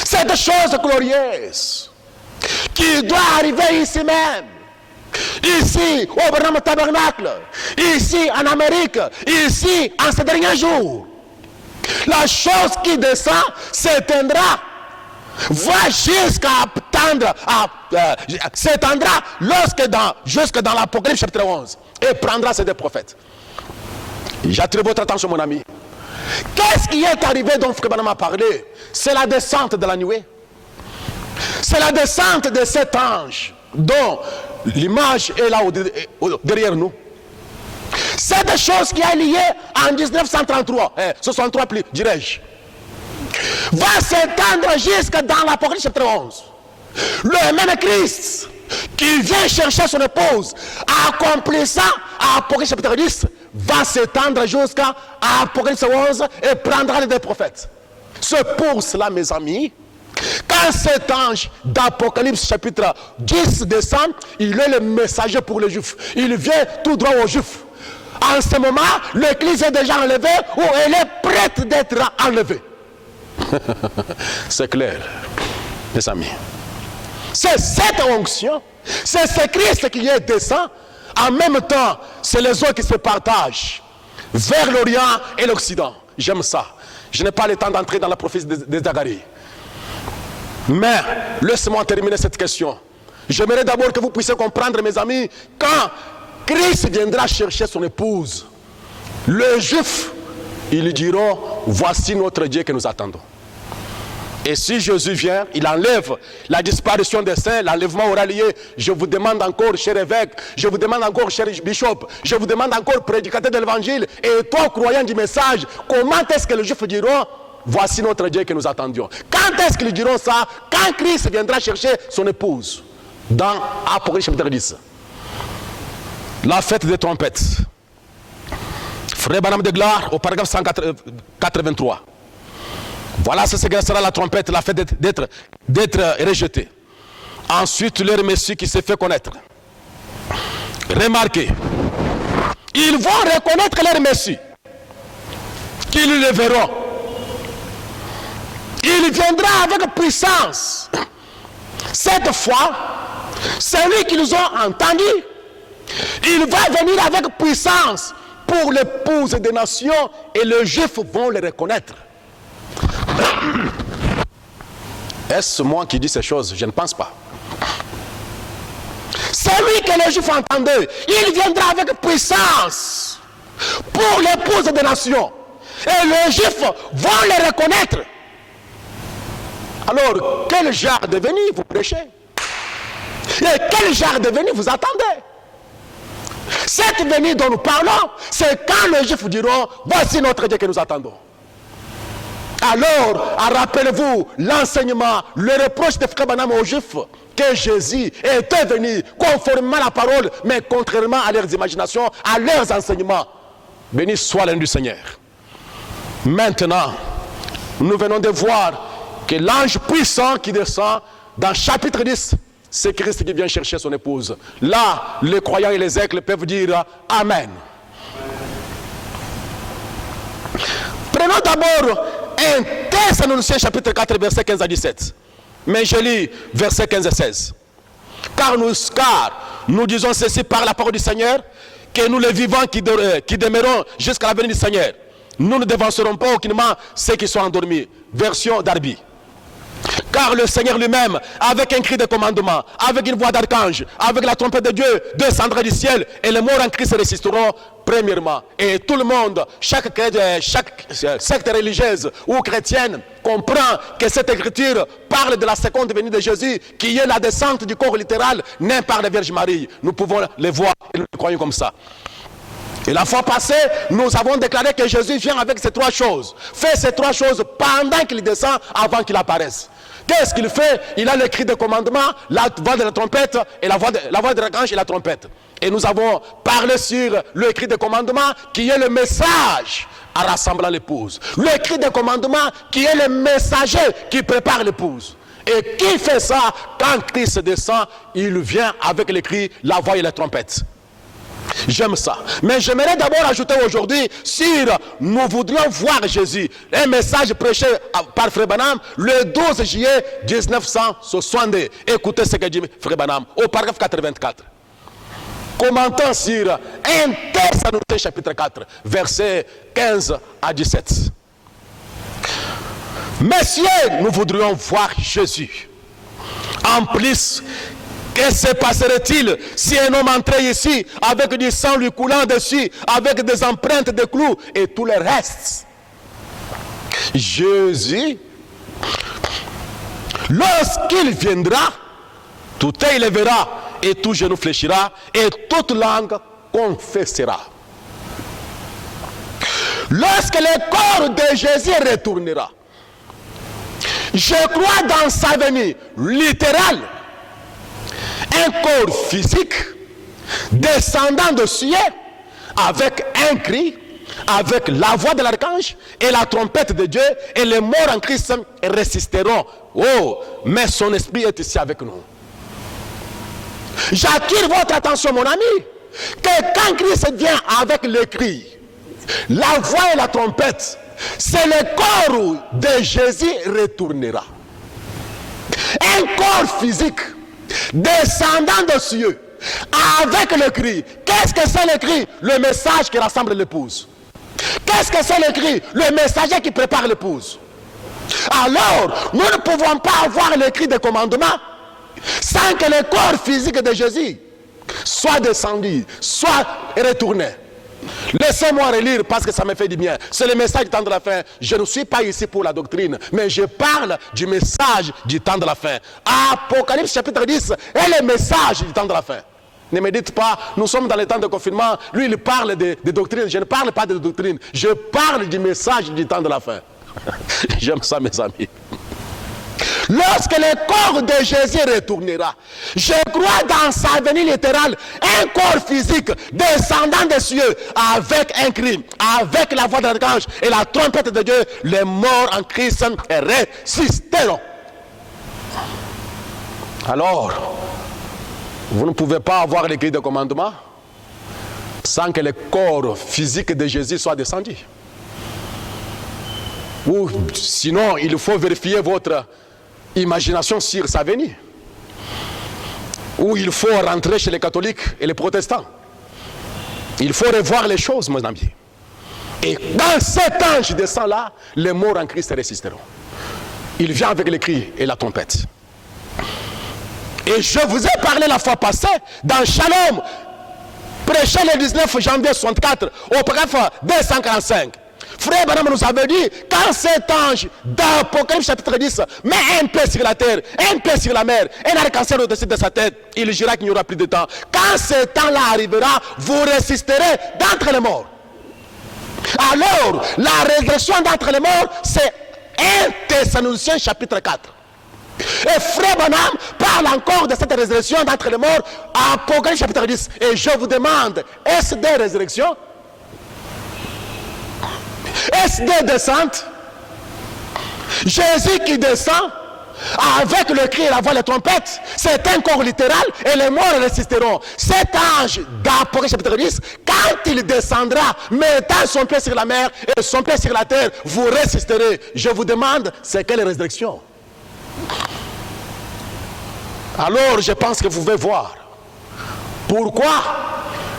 cette chose glorieuse qui doit arriver ici même, ici au Branham Tabernacle, ici en Amérique, ici en ces derniers jours. La chose qui descend s'éteindra, va jusqu'à attendre, s'étendra jusque dans l'Apocalypse chapitre 11 et prendra ces deux prophètes. J'attire votre attention mon ami. Qu'est-ce qui est arrivé dont Frère Branham a parlé? C'est la descente de la nuée. C'est la descente de cet ange dont l'image est là derrière nous. Cette chose qui est liée en 1933, 63 plus, dirais-je, va s'étendre jusque dans l'Apocalypse chapitre 11. Le même Christ qui vient chercher son épouse, accomplissant à Apocalypse chapitre 10, va s'étendre jusqu'à Apocalypse 11 et prendra les deux prophètes. C'est pour cela, mes amis, quand cet ange d'Apocalypse chapitre 10 descend, il est le messager pour les Juifs. Il vient tout droit aux Juifs. En ce moment, l'église est déjà enlevée ou elle est prête d'être enlevée. C'est clair, mes amis. C'est cette onction, c'est ce Christ qui est descend. En même temps, c'est les eaux qui se partagent vers l'Orient et l'Occident. J'aime ça. Je n'ai pas le temps d'entrer dans la prophétie de Zacharie. Mais, laissez-moi terminer cette question. J'aimerais d'abord que vous puissiez comprendre, mes amis, quand Christ viendra chercher son épouse, les Juifs, ils lui diront, voici notre Dieu que nous attendons. Et si Jésus vient, il enlève la disparition des saints, l'enlèvement aura lieu. Je vous demande encore, cher évêque, je vous demande encore, cher bishop, je vous demande encore, prédicateur de l'évangile, et toi, croyant du message, comment est-ce que les Juifs diront, voici notre Dieu que nous attendions? Quand est-ce qu'ils diront ça? Quand Christ viendra chercher son épouse? Dans Apocalypse chapitre 10. La fête des trompettes. Frère Branham de Gloire, au paragraphe 183. Voilà ce que sera la trompette, la fête d'être rejetée. Ensuite, leur Messie qui s'est fait connaître. Remarquez, ils vont reconnaître leur Messie, qu'ils le verront. Il viendra avec puissance. Cette fois, celui qu'ils ont entendu, il va venir avec puissance pour l'épouse des nations et les Juifs vont le reconnaître. Est-ce moi qui dis ces choses? Je ne pense pas. Celui que les Juifs entendaient, il viendra avec puissance pour l'épouse des nations. Et les Juifs vont le reconnaître. Alors, quel genre de venue vous prêchez? Et quel genre de venue vous attendez? Cette venue dont nous parlons, c'est quand les Juifs diront, voici notre Dieu que nous attendons. Alors, rappelez-vous l'enseignement, le reproche de Frère Branham aux Juifs, que Jésus était venu conformément à la parole, mais contrairement à leurs imaginations, à leurs enseignements. Béni soit le nom du Seigneur. Maintenant, nous venons de voir que l'ange puissant qui descend dans chapitre 10, c'est Christ qui vient chercher son épouse. Là, les croyants et les aigles peuvent dire Amen. Prenons d'abord 1 Thessaloniciens chapitre 4, verset 15 à 17. Mais je lis verset 15 et 16. Car nous disons ceci par la parole du Seigneur, que nous les vivants qui demeurons jusqu'à la venue du Seigneur, nous ne dévancerons pas aucunement ceux qui sont endormis. Version Darby. Car le Seigneur lui-même, avec un cri de commandement, avec une voix d'archange, avec la trompette de Dieu, descendra du ciel, et les morts en Christ ressusciteront premièrement. Et tout le monde, chaque secte religieuse ou chrétienne, comprend que cette écriture parle de la seconde venue de Jésus, qui est la descente du corps littéral, né par la Vierge Marie. Nous pouvons les voir et nous le croyons comme ça. Et la fois passée, nous avons déclaré que Jésus vient avec ces trois choses. Fait ces trois choses pendant qu'il descend, avant qu'il apparaisse. Qu'est-ce qu'il fait? Il a le cri de commandement, la voix de la trompette, et la voix de l'archange et la trompette. Et nous avons parlé sur le cri de commandement, qui est le message à rassembler l'épouse. Le cri de commandement, qui est le messager qui prépare l'épouse. Et qui fait ça? Quand Christ descend, il vient avec le cri, la voix et la trompette. J'aime ça. Mais j'aimerais d'abord ajouter aujourd'hui, sur nous voudrions voir Jésus, un message prêché par Frère Branham le 12 juillet 1962. Écoutez ce que dit Frère Branham au paragraphe 84. Commentant sur 1 Thessaloniciens chapitre 4, versets 15 à 17. Messieurs, nous voudrions voir Jésus. En plus, que se passerait-il si un homme entrait ici avec du sang lui coulant dessus, avec des empreintes de clous et tout le reste? Jésus, lorsqu'il viendra, tout œil le verra et tout genou fléchira et toute langue confessera. Lorsque le corps de Jésus retournera, je crois dans sa venue littérale, un corps physique descendant de ciel avec un cri, avec la voix de l'archange et la trompette de Dieu, et les morts en Christ résisteront. Oh, mais son esprit est ici avec nous. J'attire votre attention, mon ami, que quand Christ vient avec le cri, la voix et la trompette, c'est le corps de Jésus retournera. Un corps physique descendant de cieux avec le cri. Qu'est-ce que c'est le cri? Le message qui rassemble l'épouse. Qu'est-ce que c'est le cri? Le messager qui prépare l'épouse. Alors, nous ne pouvons pas avoir le cri de commandement sans que le corps physique de Jésus soit descendu, soit retourné. Laissez-moi relire parce que ça me fait du bien. C'est le message du temps de la fin. Je ne suis pas ici pour la doctrine, mais je parle du message du temps de la fin. Apocalypse chapitre 10 est le message du temps de la fin. Ne me dites pas, nous sommes dans les temps de confinement. Lui, il parle de doctrine. Je ne parle pas de doctrine. Je parle du message du temps de la fin. J'aime ça, mes amis. Lorsque le corps de Jésus retournera, je crois dans sa venue littérale, un corps physique descendant des cieux avec un cri, avec la voix de l'archange et la trompette de Dieu, les morts en Christ résisteront. Alors, vous ne pouvez pas avoir les cris de commandement sans que le corps physique de Jésus soit descendu. Ou sinon, il faut vérifier votre imagination sur sa venue. Ou il faut rentrer chez les catholiques et les protestants. Il faut revoir les choses, mes amis. Et quand cet ange descend là, les morts en Christ résisteront. Il vient avec les cris et la trompette. Et je vous ai parlé la fois passée dans Shalom, prêché le 19 janvier 64, au paragraphe 245. Frère Branham nous avait dit, quand cet ange d'Apocalypse chapitre 10 met un pied sur la terre, un pied sur la mer, un arc-en-ciel au-dessus de sa tête, il dira qu'il n'y aura plus de temps. Quand ce temps-là arrivera, vous résisterez d'entre les morts. Alors, la résurrection d'entre les morts, c'est 1 Thessaloniciens chapitre 4. Et Frère Branham parle encore de cette résurrection d'entre les morts à Apocalypse chapitre 10. Et je vous demande, est-ce des résurrections? Est-ce des descentes? Jésus qui descend avec le cri et la voix de la trompette, c'est un corps littéral et les morts résisteront. Cet ange d'Apocalypse chapitre 10, quand il descendra, mettant son pied sur la mer et son pied sur la terre, vous résisterez. Je vous demande, c'est quelle résurrection? Alors je pense que vous pouvez voir pourquoi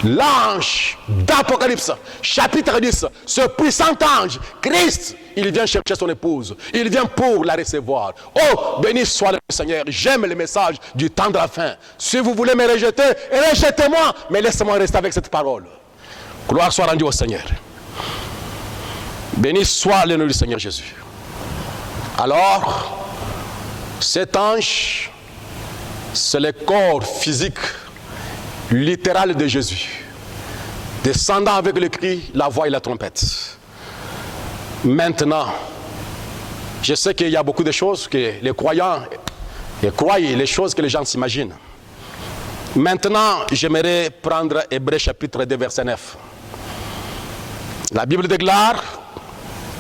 l'ange d'Apocalypse chapitre 10, ce puissant ange, Christ, il vient chercher son épouse, il vient pour la recevoir. Oh, béni soit le Seigneur, j'aime le message du temps de la fin. Si vous voulez me rejeter, rejetez-moi, mais laissez-moi rester avec cette parole. Gloire soit rendue au Seigneur. Béni soit le nom du Seigneur Jésus. Alors, cet ange, c'est le corps physique littéral de Jésus, descendant avec le cri, la voix et la trompette. Maintenant, je sais qu'il y a beaucoup de choses que les croyants croient, les choses que les gens s'imaginent. Maintenant, j'aimerais prendre Hébreux chapitre 2, verset 9. La Bible déclare,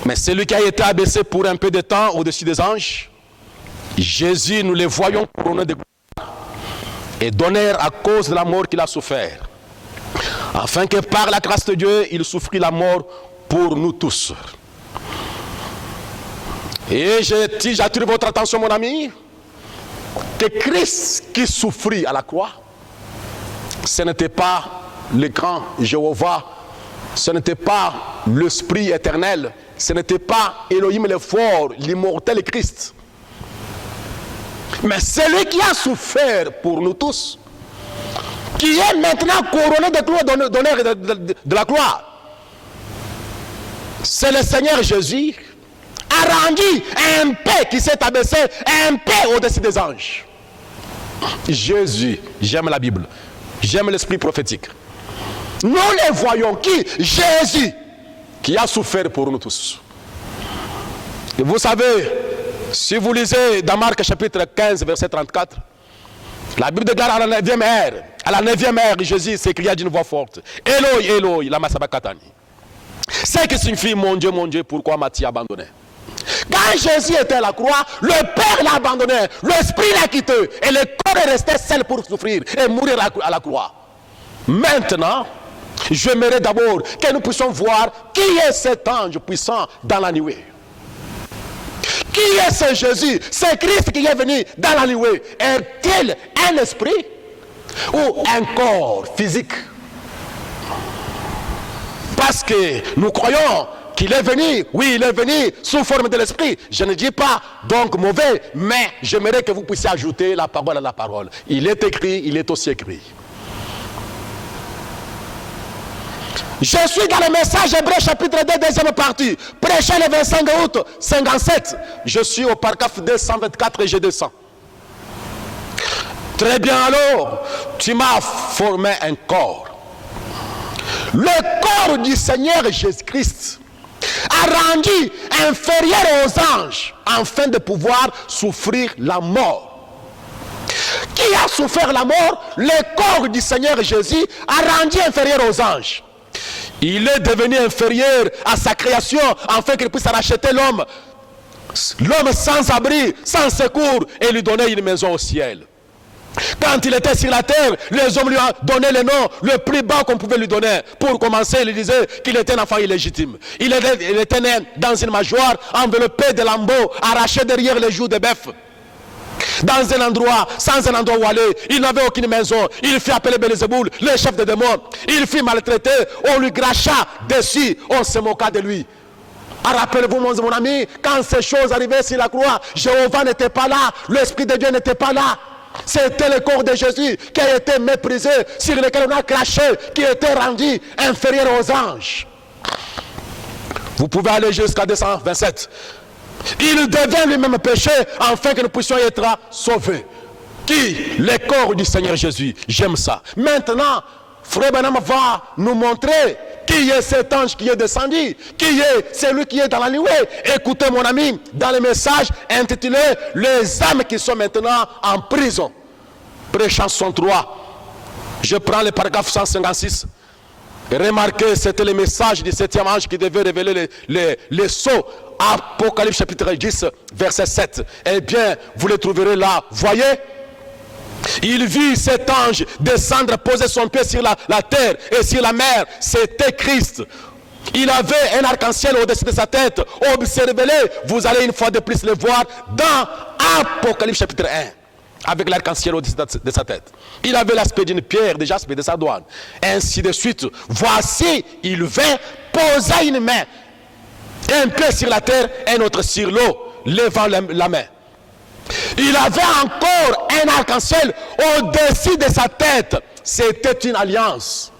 mais celui qui a été abaissé pour un peu de temps au-dessus des anges, Jésus, nous le voyons couronné de gloire et d'honneur à cause de la mort qu'il a souffert, afin que par la grâce de Dieu, il souffrit la mort pour nous tous. Et j'attire votre attention, mon ami, que Christ qui souffrit à la croix, ce n'était pas le grand Jéhovah, ce n'était pas l'Esprit éternel, ce n'était pas Elohim le fort, l'immortel Christ. Mais celui qui a souffert pour nous tous, qui est maintenant couronné de gloire, d'honneur et de la gloire, c'est le Seigneur Jésus, a rendu un paix qui s'est abaissé, un paix au-dessus des anges. Jésus, j'aime la Bible, j'aime l'esprit prophétique. Nous les voyons qui? Jésus, qui a souffert pour nous tous. Et vous savez, si vous lisez dans Marc chapitre 15, verset 34, la Bible déclare à la 9e heure, à la 9e heure, Jésus s'écria d'une voix forte, Eloi, Eloi, lama sabachthani. C'est qui signifie, mon Dieu, pourquoi m'as-tu abandonné? Quand Jésus était à la croix, le Père l'a abandonné, l'Esprit l'a quitté, et le corps est resté seul pour souffrir et mourir à la croix. Maintenant, j'aimerais d'abord que nous puissions voir qui est cet ange puissant dans la nuée. Qui est ce Jésus, ce Christ qui est venu dans la nuée? Est-il un esprit ou un corps physique? Parce que nous croyons qu'il est venu, oui, il est venu sous forme de l'esprit. Je ne dis pas donc mauvais, mais j'aimerais que vous puissiez ajouter la parole à la parole. Il est écrit, il est aussi écrit. Je suis dans le message hébreu chapitre 2, deuxième partie. Prêché le 25 août 57. Je suis au paragraphe 224 et je descends. Très bien alors, tu m'as formé un corps. Le corps du Seigneur Jésus-Christ a rendu inférieur aux anges afin de pouvoir souffrir la mort. Qui a souffert la mort? Le corps du Seigneur Jésus a rendu inférieur aux anges. Il est devenu inférieur à sa création afin qu'il puisse racheter l'homme sans abri, sans secours, et lui donner une maison au ciel. Quand il était sur la terre, les hommes lui ont donné le nom le plus bas qu'on pouvait lui donner. Pour commencer, il disait qu'il était un enfant illégitime. Il était né dans une mangeoire, enveloppé de lambeaux, arraché derrière les joues de bœuf. Dans un endroit, sans un endroit où aller, il n'avait aucune maison. Il fit appeler Belzéboul, le chef des démons. Il fut maltraité, on lui cracha dessus, on se moqua de lui. Rappelez-vous, mon ami, quand ces choses arrivaient sur la croix, Jéhovah n'était pas là, l'Esprit de Dieu n'était pas là. C'était le corps de Jésus qui a été méprisé, sur lequel on a craché, qui était rendu inférieur aux anges. Vous pouvez aller jusqu'à 227. Il devient lui-même péché afin que nous puissions être sauvés. Qui? Le corps du Seigneur Jésus. J'aime ça. Maintenant, Frère Branham va nous montrer qui est cet ange qui est descendu, qui est celui qui est dans la nuée. Écoutez mon ami, dans le message intitulé « Les âmes qui sont maintenant en prison ». Pré-chanson 3. Je prends le paragraphe 156. Remarquez, c'était le message du 7e ange qui devait révéler les sceaux. Apocalypse chapitre 10, verset 7. Eh bien, vous le trouverez là. Voyez? Il vit cet ange descendre, poser son pied sur la terre et sur la mer. C'était Christ. Il avait un arc-en-ciel au-dessus de sa tête. Observez-le, vous allez une fois de plus le voir dans Apocalypse chapitre 1. Avec l'arc-en-ciel au-dessus de sa tête. Il avait l'aspect d'une pierre, de jaspe et de sardoine. Ainsi de suite. Voici, il vint poser une main. Un pied sur la terre, un autre sur l'eau, levant la main. Il avait encore un arc-en-ciel au-dessus de sa tête. C'était une alliance.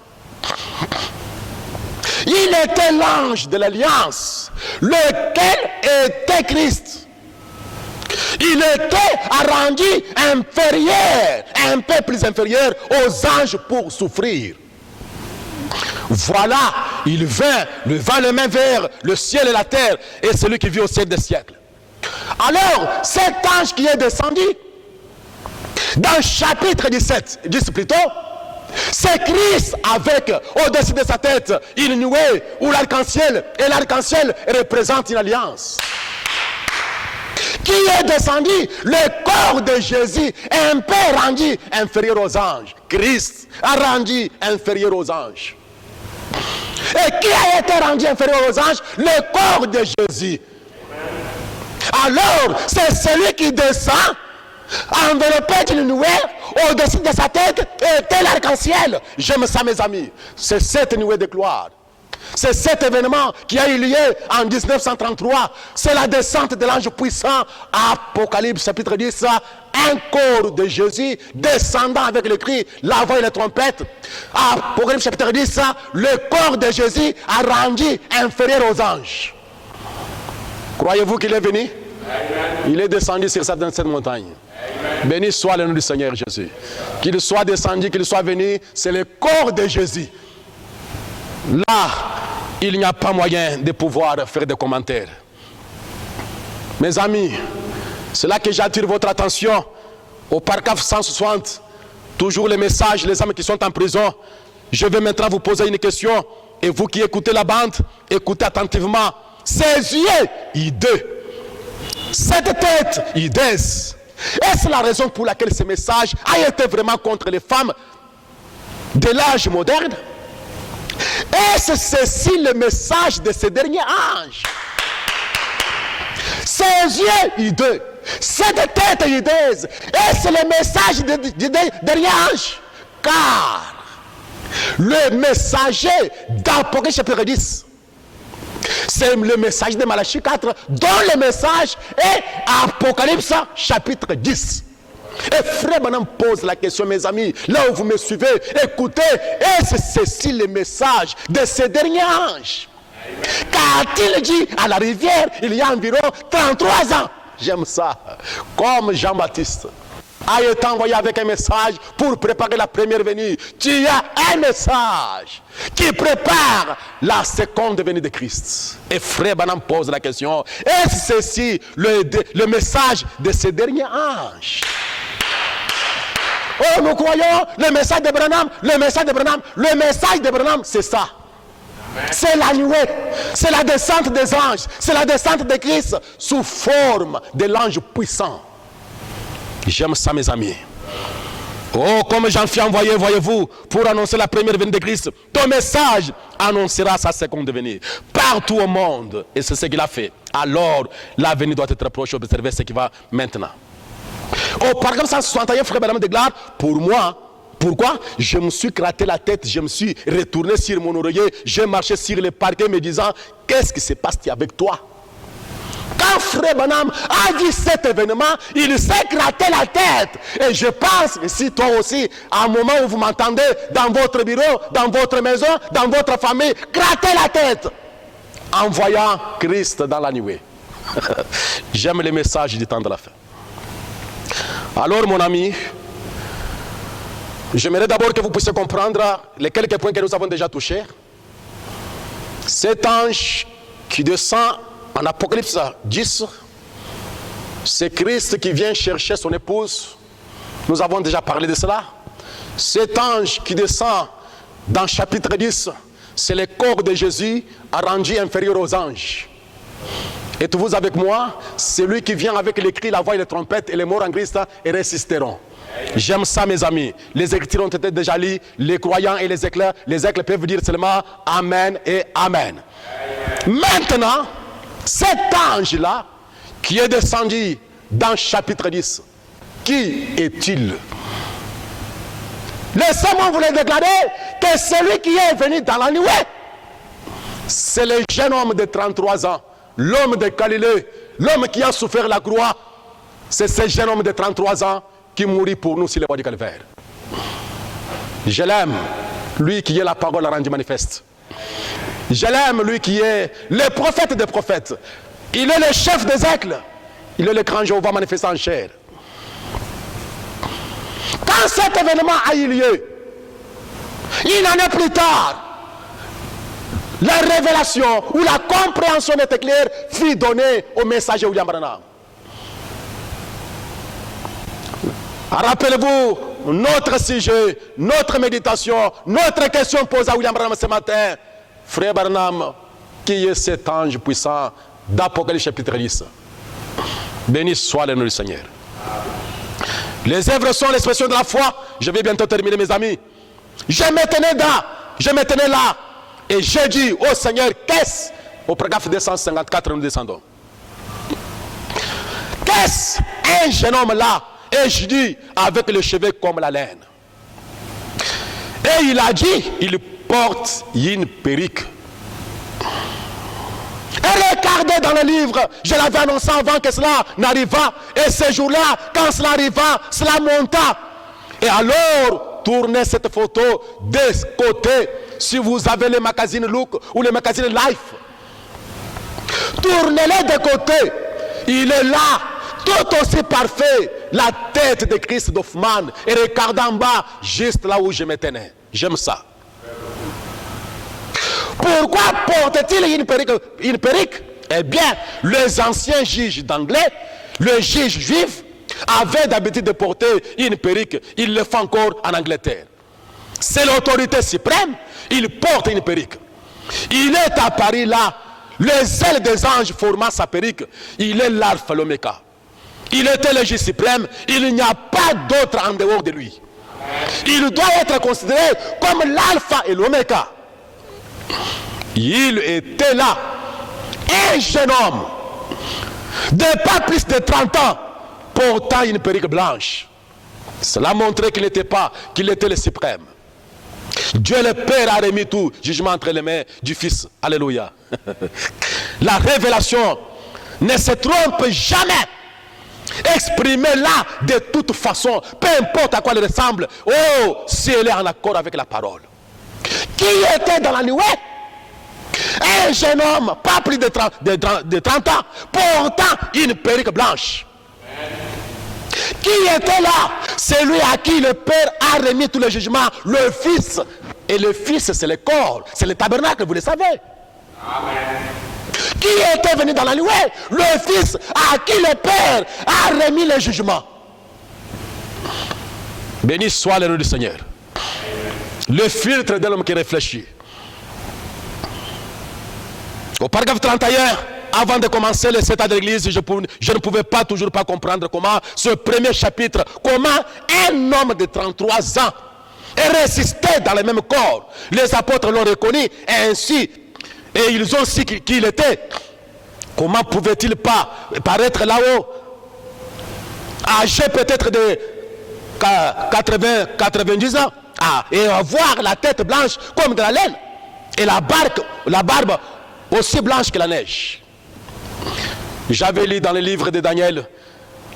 Il était l'ange de l'alliance, lequel était Christ. Il était rendu inférieur, un peu plus inférieur aux anges pour souffrir. Voilà, il vint, levant les mains vers le ciel et la terre, et celui qui vit au siècle des siècles. Alors, cet ange qui est descendu, dans chapitre 17, 10 plutôt, c'est Christ avec, au-dessus de sa tête, une nuée ou l'arc-en-ciel, et l'arc-en-ciel représente une alliance. Qui est descendu? Le corps de Jésus, un peu rendu inférieur aux anges. Christ a rendu inférieur aux anges. Et qui a été rendu inférieur aux anges? Le corps de Jésus. Alors, c'est celui qui descend, enveloppé d'une nuée, au-dessus de sa tête, était l'arc-en-ciel. J'aime ça, mes amis. C'est cette nuée de gloire. C'est cet événement qui a eu lieu en 1933. C'est la descente de l'ange puissant. Apocalypse chapitre 10. Un corps de Jésus descendant avec le cri, la voix et la trompette. Apocalypse chapitre 10. Le corps de Jésus a rendu inférieur aux anges. Croyez-vous qu'il est venu? Il est descendu sur cette montagne. Béni soit le nom du Seigneur Jésus. Qu'il soit descendu, qu'il soit venu, c'est le corps de Jésus. Là, il n'y a pas moyen de pouvoir faire des commentaires. Mes amis, c'est là que j'attire votre attention au paragraphe 160. Toujours les messages, les âmes qui sont en prison. Je vais maintenant vous poser une question. Et vous qui écoutez la bande, écoutez attentivement. Ces yeux, hideux. Cette tête, hideuse. Est-ce la raison pour laquelle ce message a été vraiment contre les femmes de l'âge moderne? Est-ce ceci le message de ce dernier ange? Ses yeux hideux, cette tête hideuse, est-ce le message du dernier ange? Car le messager d'Apocalypse chapitre 10, c'est le message de Malachie 4, dont le message est Apocalypse chapitre 10. Et frère Branham pose la question, mes amis, là où vous me suivez, écoutez, est-ce ceci le message de ces derniers anges? Qu'a-t-il dit à la rivière il y a environ 33 ans? J'aime ça. Comme Jean-Baptiste a été envoyé avec un message pour préparer la première venue. Tu as un message qui prépare la seconde venue de Christ. Et frère Branham pose la question, est-ce ceci le message de ces derniers anges? Oh, nous croyons le message de Branham, le message de Branham, le message de Branham, c'est ça. C'est la nuée, c'est la descente des anges, c'est la descente de Christ sous forme de l'ange puissant. J'aime ça, mes amis. Oh, comme j'en suis envoyé, voyez-vous, pour annoncer la première venue de Christ. Ton message annoncera sa seconde venue partout au monde. Et c'est ce qu'il a fait. Alors, la venue doit être proche. Observez ce qui va maintenant. Au paragraphe 161, frère Branham déclare, pour moi, pourquoi? Je me suis gratté la tête, je me suis retourné sur mon oreiller, j'ai marché sur le parquet me disant, qu'est-ce qui se passe avec toi? Quand frère Branham a dit cet événement, il s'est gratté la tête. Et je pense que si toi aussi, à un moment où vous m'entendez, dans votre bureau, dans votre maison, dans votre famille, grattez la tête en voyant Christ dans la nuée. J'aime les messages du temps de la fin. Alors mon ami, j'aimerais d'abord que vous puissiez comprendre les quelques points que nous avons déjà touchés. Cet ange qui descend en Apocalypse 10, c'est Christ qui vient chercher son épouse. Nous avons déjà parlé de cela. Cet ange qui descend dans chapitre 10, c'est le corps de Jésus rendu inférieur aux anges. Êtes-vous avec moi? C'est lui qui vient avec les cris, la voix et les trompettes, et les morts en Christ et résisteront. J'aime ça, mes amis. Les Écritures ont été déjà lues, les croyants et les éclairs peuvent dire seulement Amen et Amen. Maintenant, cet ange-là, qui est descendu dans chapitre 10, qui est-il? Laissez-moi vous le déclarer que celui qui est venu dans la nuée, c'est le jeune homme de 33 ans, l'homme de Galilée, l'homme qui a souffert la croix. C'est ce jeune homme de 33 ans qui mourit pour nous sur les voies du calvaire. Je l'aime, lui qui est la parole rendue manifeste. Je l'aime, lui qui est le prophète des prophètes. Il est le chef des aigles. Il est le grand Jéhovah manifesté en chair. Quand cet événement a eu lieu, une année plus tard, la révélation ou la compréhension était claire fut donnée au messager William Branham. Rappelez-vous notre sujet, notre méditation, notre question posée à William Branham ce matin. Frère Branham, qui est cet ange puissant d'Apocalypse chapitre 10? Béni soit le nom du Seigneur. Les œuvres sont l'expression de la foi. Je vais bientôt terminer, mes amis. Je me tenais là, et j'ai dit au Seigneur, qu'est-ce? Au paragraphe 254, nous descendons. Qu'est-ce un jeune homme là? Et je dis, avec les cheveux comme la laine. Et il a dit, il porte une perruque. Et regardez dans le livre, je l'avais annoncé avant que cela n'arrivât. Et ce jour-là, quand cela arriva, cela monta. Et alors, tournez cette photo de ce côté. Si vous avez le magazine Look ou le magazine Life, tournez-les de côté. Il est là, tout aussi parfait. La tête de Christ d'Hoffmann. Et regardez en bas, juste là où je me tenais. J'aime ça. Pourquoi porte-t-il une perruque? Eh bien, les anciens juges d'anglais, le juge juif, avaient d'habitude de porter une perruque. Il le fait encore en Angleterre. C'est l'autorité suprême, il porte une perruque. Il est à Paris là, les ailes des anges formant sa perruque. Il est l'alpha, l'oméga. Il était le juge suprême, il n'y a pas d'autre en dehors de lui. Il doit être considéré comme l'alpha et l'oméga. Il était là, un jeune homme de pas plus de 30 ans, portant une perruque blanche. Cela montrait qu'il n'était pas, qu'il était le suprême. Dieu le Père a remis tout jugement entre les mains du Fils. Alléluia. La révélation ne se trompe jamais. Exprimez-la de toute façon, peu importe à quoi elle ressemble. Oh, si elle est en accord avec la parole. Qui était dans la nuée? Un jeune homme, pas plus de 30 ans, portant une perruque blanche. Qui était là? Celui à qui le Père a remis tous les jugements, le Fils. Et le Fils, c'est le corps, c'est le tabernacle, vous le savez. Amen. Qui était venu dans la nuée? Le Fils à qui le Père a remis les jugements. Béni soit le nom du Seigneur. Le filtre de l'homme qui réfléchit. Au paragraphe 31, avant de commencer le 7 ans de l'église, je ne pouvais toujours pas comprendre comment ce premier chapitre, comment un homme de 33 ans resistait dans le même corps. Les apôtres l'ont reconnu ainsi, et ils ont su qui il était. Comment pouvait-il pas paraître là-haut, âgé peut-être de 90 ans, et avoir la tête blanche comme de la laine, et la barbe aussi blanche que la neige. J'avais lu dans le livre de Daniel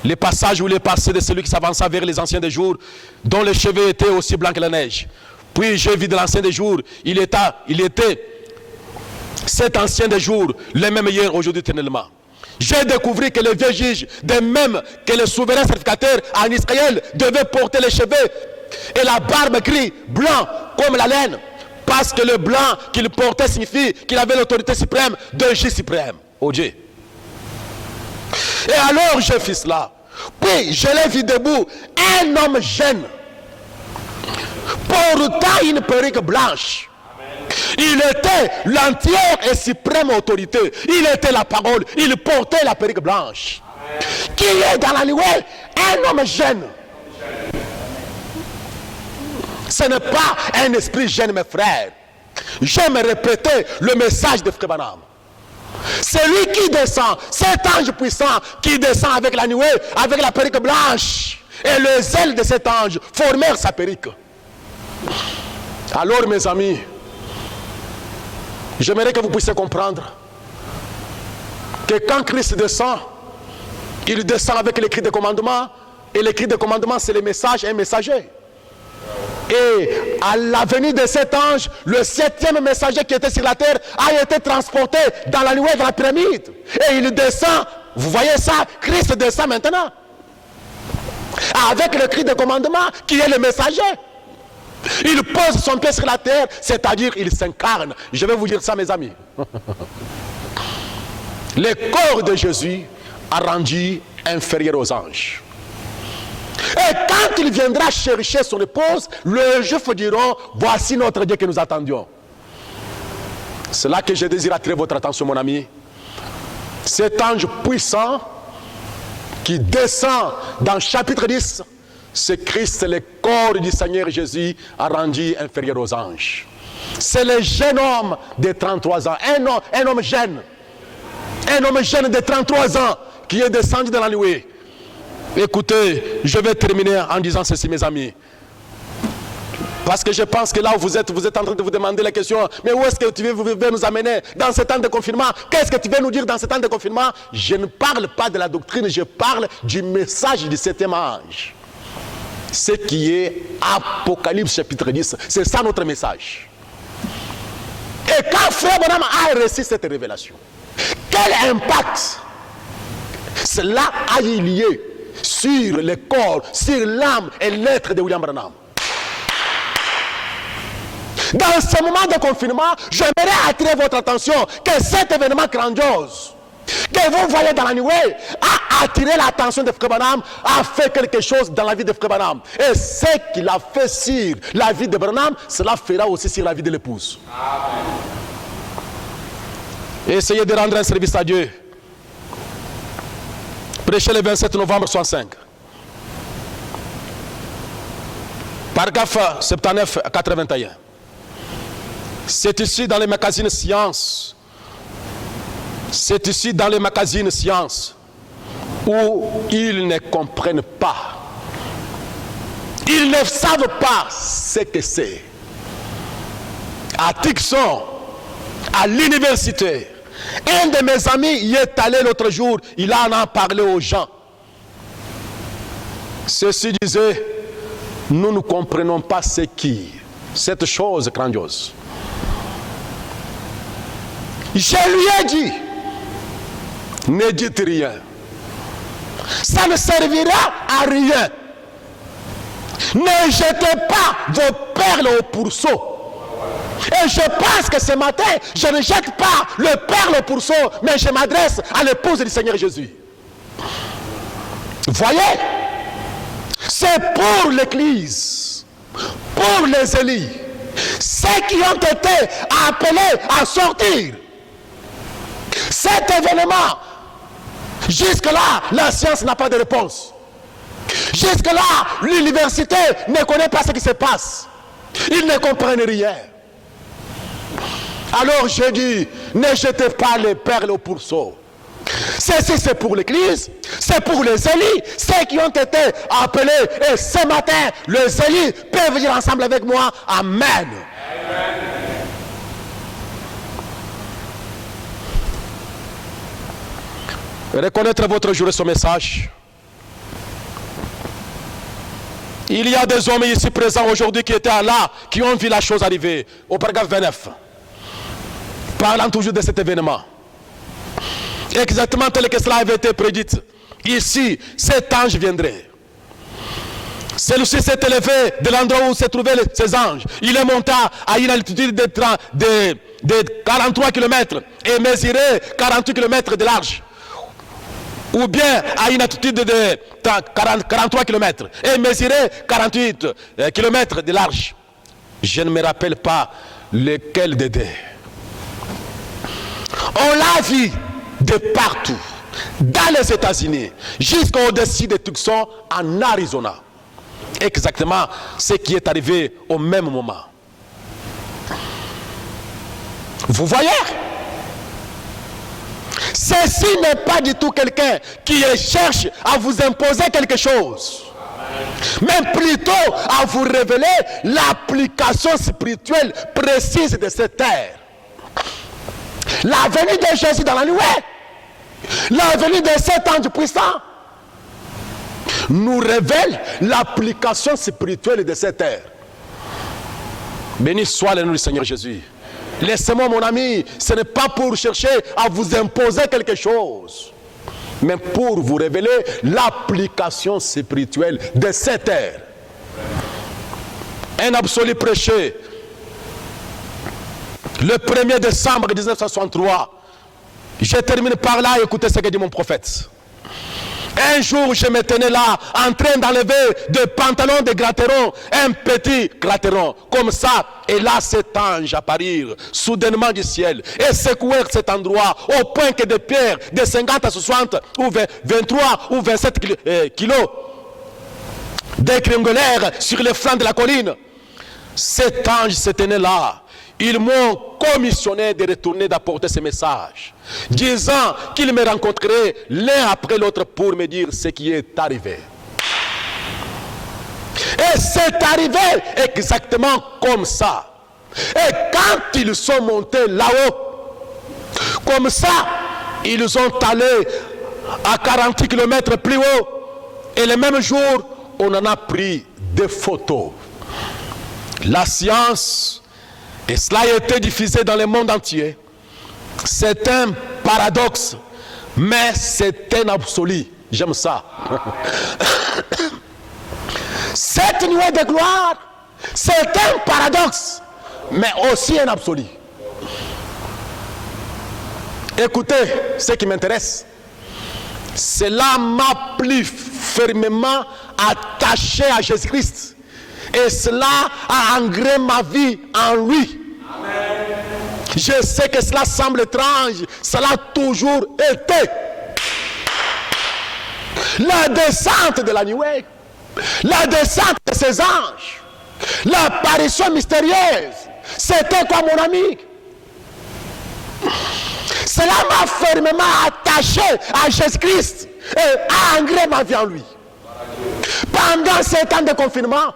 les passages où il est passé de celui qui s'avança vers les anciens des jours, dont les cheveux étaient aussi blancs que la neige. Puis j'ai vu de l'ancien des jours, il était cet ancien des jours, le même hier, aujourd'hui, éternellement. J'ai découvert que le vieux juge, de même que le souverain sacrificateur en Israël, devait porter les cheveux et la barbe gris, blanc comme la laine, parce que le blanc qu'il portait signifie qu'il avait l'autorité suprême d'un juge suprême. Oh Dieu. Et alors j'ai fait cela. Puis je l'ai vu debout, un homme jeune, portant une perruque blanche. Il était l'entière et suprême autorité. Il était la parole. Il portait la perruque blanche. Amen. Qui est dans la nuée? Un homme jeune. Ce n'est pas un esprit jeune, mes frères. J'aime répéter le message de Frère Branham. Celui qui descend, cet ange puissant qui descend avec la nuée, avec la perruque blanche, et les ailes de cet ange formèrent sa perruque. Alors mes amis, j'aimerais que vous puissiez comprendre que quand Christ descend, il descend avec les cris de commandement, et les cris de commandement c'est le message, un messager. Et à la venue de cet ange, le 7e messager qui était sur la terre a été transporté dans la nuée de la pyramide. Et il descend, vous voyez ça, Christ descend maintenant. Avec le cri de commandement qui est le messager. Il pose son pied sur la terre, c'est-à-dire il s'incarne. Je vais vous dire ça, mes amis. Le corps de Jésus a rendu inférieur aux anges. Et quand il viendra chercher son épouse, les Juifs diront, voici notre Dieu que nous attendions. C'est là que je désire attirer votre attention, mon ami. Cet ange puissant qui descend dans le chapitre 10, c'est Christ, le corps du Seigneur Jésus a rendu inférieur aux anges. C'est le jeune homme de 33 ans, un homme jeune de 33 ans qui est descendu dans la nuée. Écoutez, je vais terminer en disant ceci, mes amis. Parce que je pense que là où vous êtes en train de vous demander la question, mais où est-ce que tu veux nous amener dans ce temps de confinement? Qu'est-ce que tu veux nous dire dans ce temps de confinement? Je ne parle pas de la doctrine, je parle du message du 7e ange. Ce qui est Apocalypse chapitre 10, c'est ça notre message. Et quand Frère Branham a reçu cette révélation, quel impact cela a eu lieu sur le corps, sur l'âme et l'être de William Branham. Dans ce moment de confinement, j'aimerais attirer votre attention que cet événement grandiose que vous voyez dans la nuée a attiré l'attention de Frère Branham, a fait quelque chose dans la vie de Frère Branham. Et ce qu'il a fait sur la vie de Branham, cela fera aussi sur la vie de l'épouse. Essayez de rendre un service à Dieu. Prêchez le 27 novembre 65. Paragraphe 79 à 81. C'est ici dans les magazines Science. C'est ici dans les magazines Science où ils ne comprennent pas. Ils ne savent pas ce que c'est. À Tucson, à l'université, un de mes amis y est allé l'autre jour, il en a parlé aux gens. Ceci disait, nous ne comprenons pas ce qui, cette chose grandiose. Je lui ai dit, ne dites rien. Ça ne servira à rien. Ne jetez pas vos perles au pourceau. Et je pense que ce matin, je ne jette pas le perle au pourceau, mais je m'adresse à l'épouse du Seigneur Jésus. Voyez, c'est pour l'Église, pour les élus, ceux qui ont été appelés à sortir. Cet événement, jusque-là, la science n'a pas de réponse. Jusque-là, l'université ne connaît pas ce qui se passe. Ils ne comprennent rien. Alors je dis, ne jetez pas les perles au pourceau. Ceci c'est pour l'Église, c'est pour les élus, ceux qui ont été appelés. Et ce matin, les élus peuvent dire ensemble avec moi, Amen. Amen. Reconnaître votre jour et son message. Il y a des hommes ici présents aujourd'hui qui étaient là, qui ont vu la chose arriver. Au paragraphe 29. Parlant toujours de cet événement. Exactement tel que cela avait été prédit. Ici, cet ange viendrait. Celui-ci s'est élevé de l'endroit où se trouvaient ces anges. Il est monté à une altitude de 43 km et mesurait 48 km de large. Ou bien à une altitude de 43 km et mesurait 48 km de large. Je ne me rappelle pas lequel des deux. On l'a vu de partout, dans les États-Unis, jusqu'au-dessus de Tucson, en Arizona. Exactement ce qui est arrivé au même moment. Vous voyez? Ceci n'est pas du tout quelqu'un qui cherche à vous imposer quelque chose, mais plutôt à vous révéler l'application spirituelle précise de cette terre. La venue de Jésus dans la nuée, la venue de cet ange puissant, nous révèle l'application spirituelle de cette terre. Béni soit le nom du Seigneur Jésus. Laissez-moi, mon ami, ce n'est pas pour chercher à vous imposer quelque chose, mais pour vous révéler l'application spirituelle de cette terre. Un absolu prêché le 1er décembre 1963. Je termine par là, écoutez ce que dit mon prophète. Un jour, je me tenais là, en train d'enlever des pantalons de gratteron, un petit gratteron, comme ça. Et là, cet ange apparut, soudainement du ciel, et secouait cet endroit, au point que des pierres de 50 à 60, ou 23 ou 27 kilos, décringolèrent sur les flancs de la colline. Cet ange se tenait là. Ils m'ont commissionné de retourner d'apporter ce message, disant qu'ils me rencontreraient l'un après l'autre pour me dire ce qui est arrivé. Et c'est arrivé exactement comme ça. Et quand ils sont montés là-haut, comme ça, ils sont allés à 40 km plus haut. Et le même jour, on en a pris des photos. La science... Et cela a été diffusé dans le monde entier. C'est un paradoxe, mais c'est un absolu. J'aime ça. Cette nuée de gloire, c'est un paradoxe, mais aussi un absolu. Écoutez ce qui m'intéresse. Cela m'a plus fermement attaché à Jésus-Christ. Et cela a ancré ma vie en lui. Amen. Je sais que cela semble étrange. Cela a toujours été. La descente de la nuée, la descente de ces anges, l'apparition mystérieuse, c'était quoi, mon ami? Cela m'a fermement attaché à Jésus-Christ et a ancré ma vie en lui. Pendant ces temps de confinement,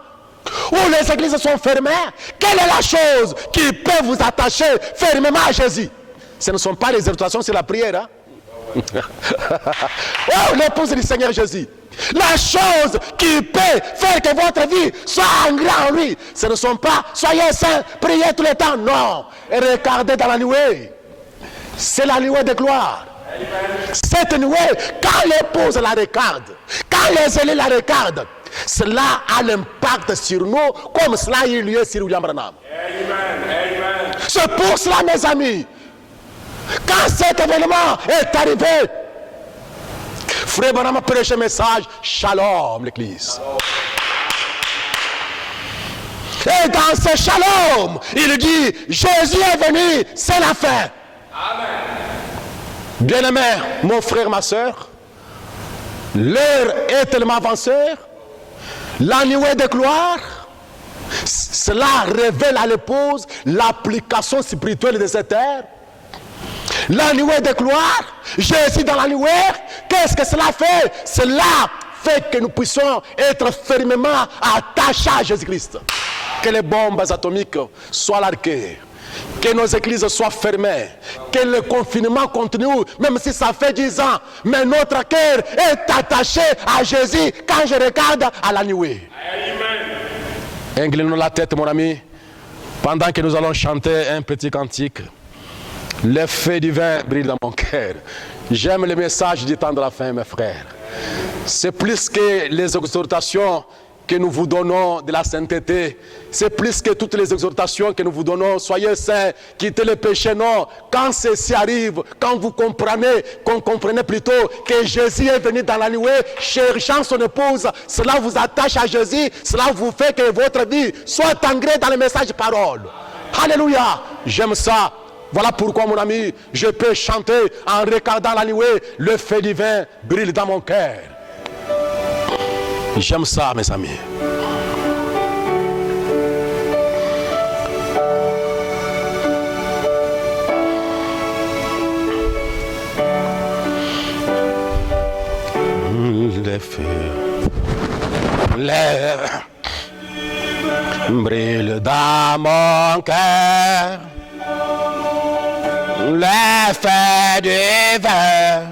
où les églises sont fermées, quelle est la chose qui peut vous attacher fermement à Jésus? Ce ne sont pas les exhortations, c'est la prière. Hein? Oh, l'épouse du Seigneur Jésus. La chose qui peut faire que votre vie soit en grand en lui, ce ne sont pas soyez saints, priez tout le temps. Non. Et regardez dans la nuée. C'est la nuée de gloire. Cette nuée, quand l'épouse la regarde, quand les élus la regardent, cela a l'impact sur nous comme cela a eu lieu sur William Branham. C'est pour cela, mes amis, quand cet événement est arrivé, Frère Branham a prêché un message, Shalom, l'église. Et dans ce Shalom, il dit, Jésus est venu, c'est la fin. Amen. Bien-aimé, mon frère, ma soeur, l'heure est tellement avancée, la nuée de gloire, cela révèle à l'épouse l'application spirituelle de cette terre. La nuée de gloire, Jésus dans la nuée, qu'est-ce que cela fait? Cela fait que nous puissions être fermement attachés à Jésus-Christ. Que les bombes atomiques soient larguées, que nos églises soient fermées, que le confinement continue, même si ça fait 10 ans. Mais notre cœur est attaché à Jésus quand je regarde à la nuée. Inclinons la tête, mon ami, pendant que nous allons chanter un petit cantique. Le feu divin brille dans mon cœur. J'aime le message du temps de la fin, mes frères. C'est plus que les exhortations que nous vous donnons de la sainteté. C'est plus que toutes les exhortations que nous vous donnons. Soyez saints, quittez le péché. Non, quand ceci arrive, quand vous comprenez, qu'on comprenait plutôt que Jésus est venu dans la nuée, cherchant son épouse, cela vous attache à Jésus, cela vous fait que votre vie soit ancrée dans le message de parole. Alléluia, j'aime ça. Voilà pourquoi, mon ami, je peux chanter en regardant la nuée, le feu divin brille dans mon cœur. J'aime ça, mes amis. Le feu brille dans mon cœur. Le feu divin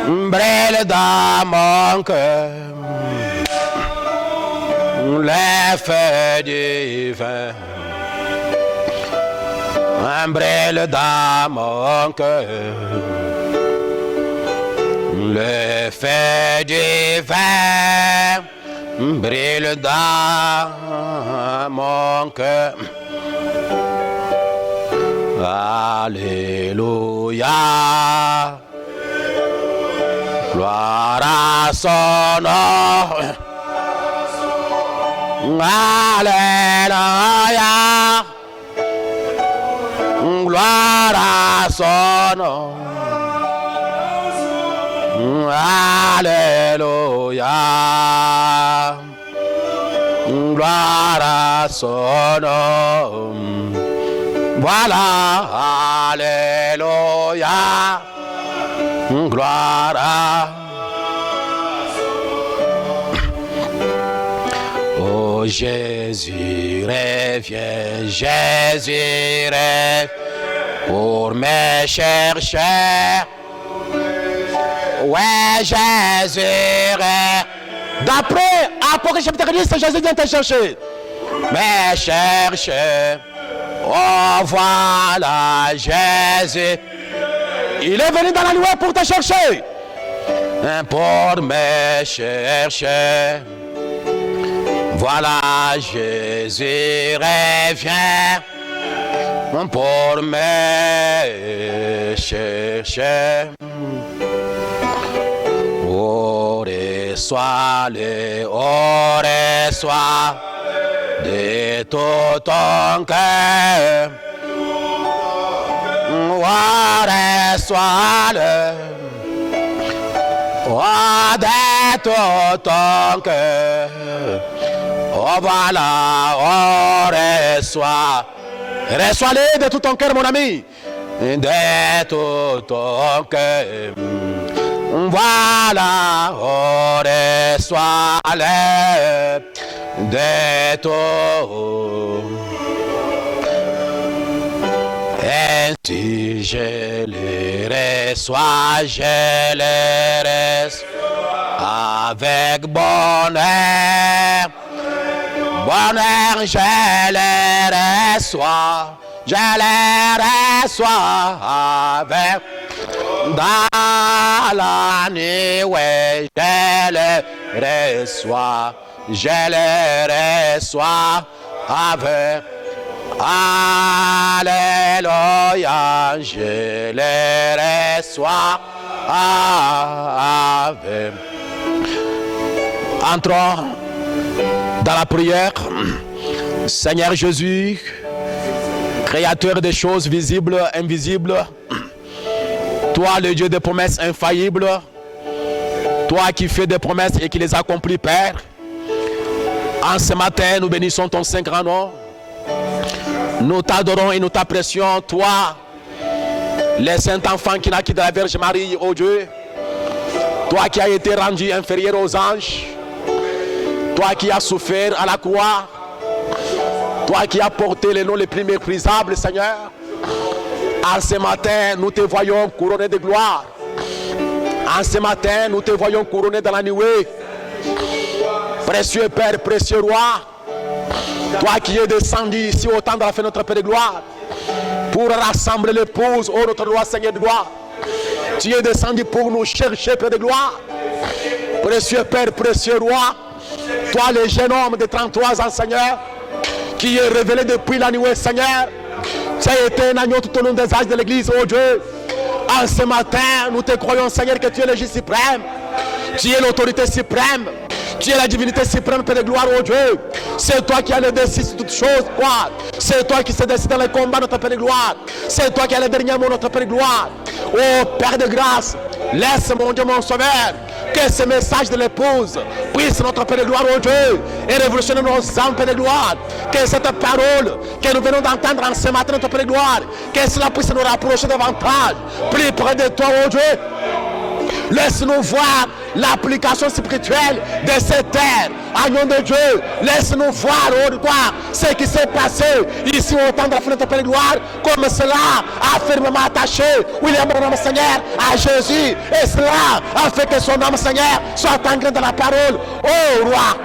brille dans mon cœur. Le feu divin brille dans mon cœur. Le feu divin brille dans mon cœur. Alléluia, gloire à son nom. Alléluia, gloire à son nom. Alléluia, gloire à son nom. Voilà, alléluia, gloire à... Oh Jésus reviens, Jésus reviens pour me chercher. Ouais, Jésus reviens. D'après Apocalypse chapitre 10, Jésus vient te chercher. Me chercher. Oh voilà Jésus, il est venu dans la nuée pour te chercher, pour me chercher. Voilà Jésus revient pour me chercher. Oh reçois de tout ton cœur, reçois-le, de tout ton cœur, oh voilà, reçois-le de tout ton cœur, mon ami, de tout ton cœur, voilà, reçois-le de tout. Ainsi je les reçois, avec bonheur. Bonheur, je les reçois, avec dans la nuit, ouais, je les reçois avec. Alléluia, je les reçois avec. Entrons dans la prière. Seigneur Jésus, Créateur des choses visibles, invisibles, toi le Dieu des promesses infaillibles, toi qui fais des promesses et qui les accomplis, Père, en ce matin nous bénissons ton saint grand nom. Nous t'adorons et nous t'apprécions, toi, le saint enfant qui naquit de la Vierge Marie, ô Dieu, toi qui as été rendu inférieur aux anges, toi qui as souffert à la croix, toi qui as porté les noms les plus méprisables, Seigneur. En ce matin, nous te voyons couronné de gloire. En ce matin, nous te voyons couronné dans la nuée. Précieux Père, précieux Roi, toi qui es descendu ici au temps de la fin de notre Père de gloire, pour rassembler l'épouse, ô notre Roi Seigneur de gloire. Tu es descendu pour nous chercher, Père de gloire. Précieux Père, précieux Roi, toi le jeune homme de 33 ans, Seigneur, qui est révélé depuis la nuée, Seigneur. Tu as été un agneau tout au long des âges de l'Église, ô Dieu. En ce matin, nous te croyons, Seigneur, que tu es le juge suprême. Tu es l'autorité suprême. Tu es la divinité suprême, Père de gloire, ô Dieu. C'est toi qui as le décide sur toutes choses, quoi. C'est toi qui se décide dans les combats, notre Père de gloire. C'est toi qui as le dernier mot, notre Père de gloire. Oh Père de grâce, laisse, mon Dieu, mon Sauveur, que ce message de l'épouse puisse, notre Père de gloire, ô Dieu, et révolutionner nos âmes, Père de gloire. Que cette parole que nous venons d'entendre en ce matin, notre Père de gloire, que cela puisse nous rapprocher davantage, plus près de toi, ô Dieu. Laisse-nous voir l'application spirituelle de cette terre. Agneau de Dieu, laisse-nous voir, oh toi, ce qui s'est passé ici au temps de la fin de ta Père gloire, comme cela a fermement attaché William Branham, Seigneur, à Jésus. Et cela a fait que son âme, Seigneur, soit ancré dans la parole. Oh roi,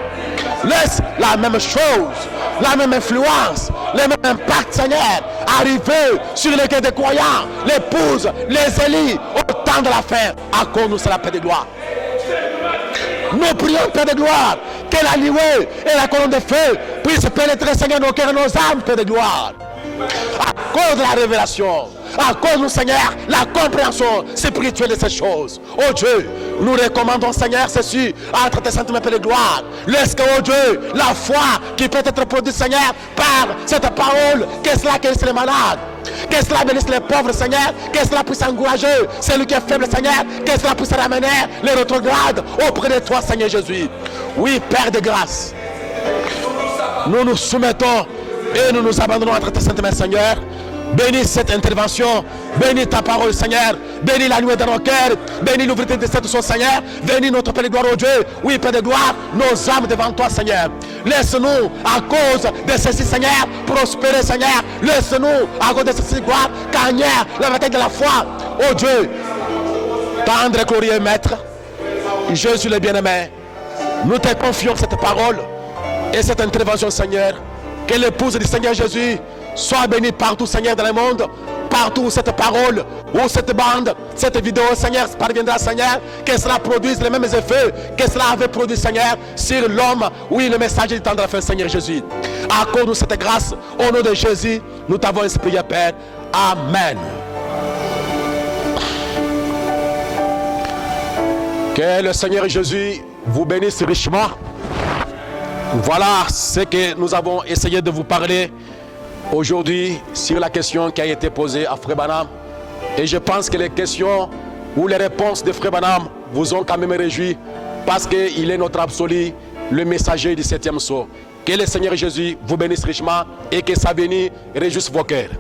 laisse la même chose, la même influence, le même impact, Seigneur, arriver sur les cœurs des croyants, l'épouse, les élus, au temps de la fin. Accorde-nous la paix de gloire. Nous prions, Père de gloire, que la nuée et la colonne de feu puissent pénétrer, Seigneur, nos cœurs et nos âmes, Père de gloire. À cause de la révélation, à cause de Seigneur, la compréhension spirituelle de ces choses. Oh Dieu, nous recommandons, Seigneur, ceci entre tes sentiments, Père de gloire. Laisse que, oh Dieu, la foi qui peut être produite, Seigneur, par cette parole, que cela guérisse les malades, que cela bénisse les pauvres, Seigneur, que cela puisse encourager celui qui est faible, Seigneur, que cela puisse ramener les rétrogrades auprès de toi, Seigneur Jésus. Oui, Père de grâce, nous nous soumettons et nous nous abandonnons entre tes sentiments, Seigneur. Bénis cette intervention, bénis ta parole, Seigneur, bénis la nuée de nos cœurs, bénis l'ouverture de cette son, Seigneur, bénis notre Père de gloire, oh Dieu, oui, Père de gloire, nos âmes devant toi, Seigneur. Laisse-nous, à cause de ceci, Seigneur, prospérer, Seigneur. Laisse-nous, à cause de ceci, gloire, gagner la bataille de la foi, oh Dieu. Tendre et glorieux Maître, Jésus le bien-aimé, nous te confions cette parole et cette intervention, Seigneur. Que l'épouse du Seigneur Jésus soit bénie partout, Seigneur, dans le monde, partout où cette parole, où cette bande, cette vidéo, Seigneur, parviendra, Seigneur, que cela produise les mêmes effets que cela avait produit, Seigneur, sur l'homme, oui, le message du temps de la fin, Seigneur Jésus. Accorde-nous cette grâce, au nom de Jésus, nous t'avons inspiré, Père. Amen. Que le Seigneur Jésus vous bénisse richement. Voilà ce que nous avons essayé de vous parler aujourd'hui sur la question qui a été posée à Frère Branham. Et je pense que les questions ou les réponses de Frère Branham vous ont quand même réjoui, parce qu'il est notre absolu, le messager du 7e sceau. Que le Seigneur Jésus vous bénisse richement et que sa venue réjouisse vos cœurs.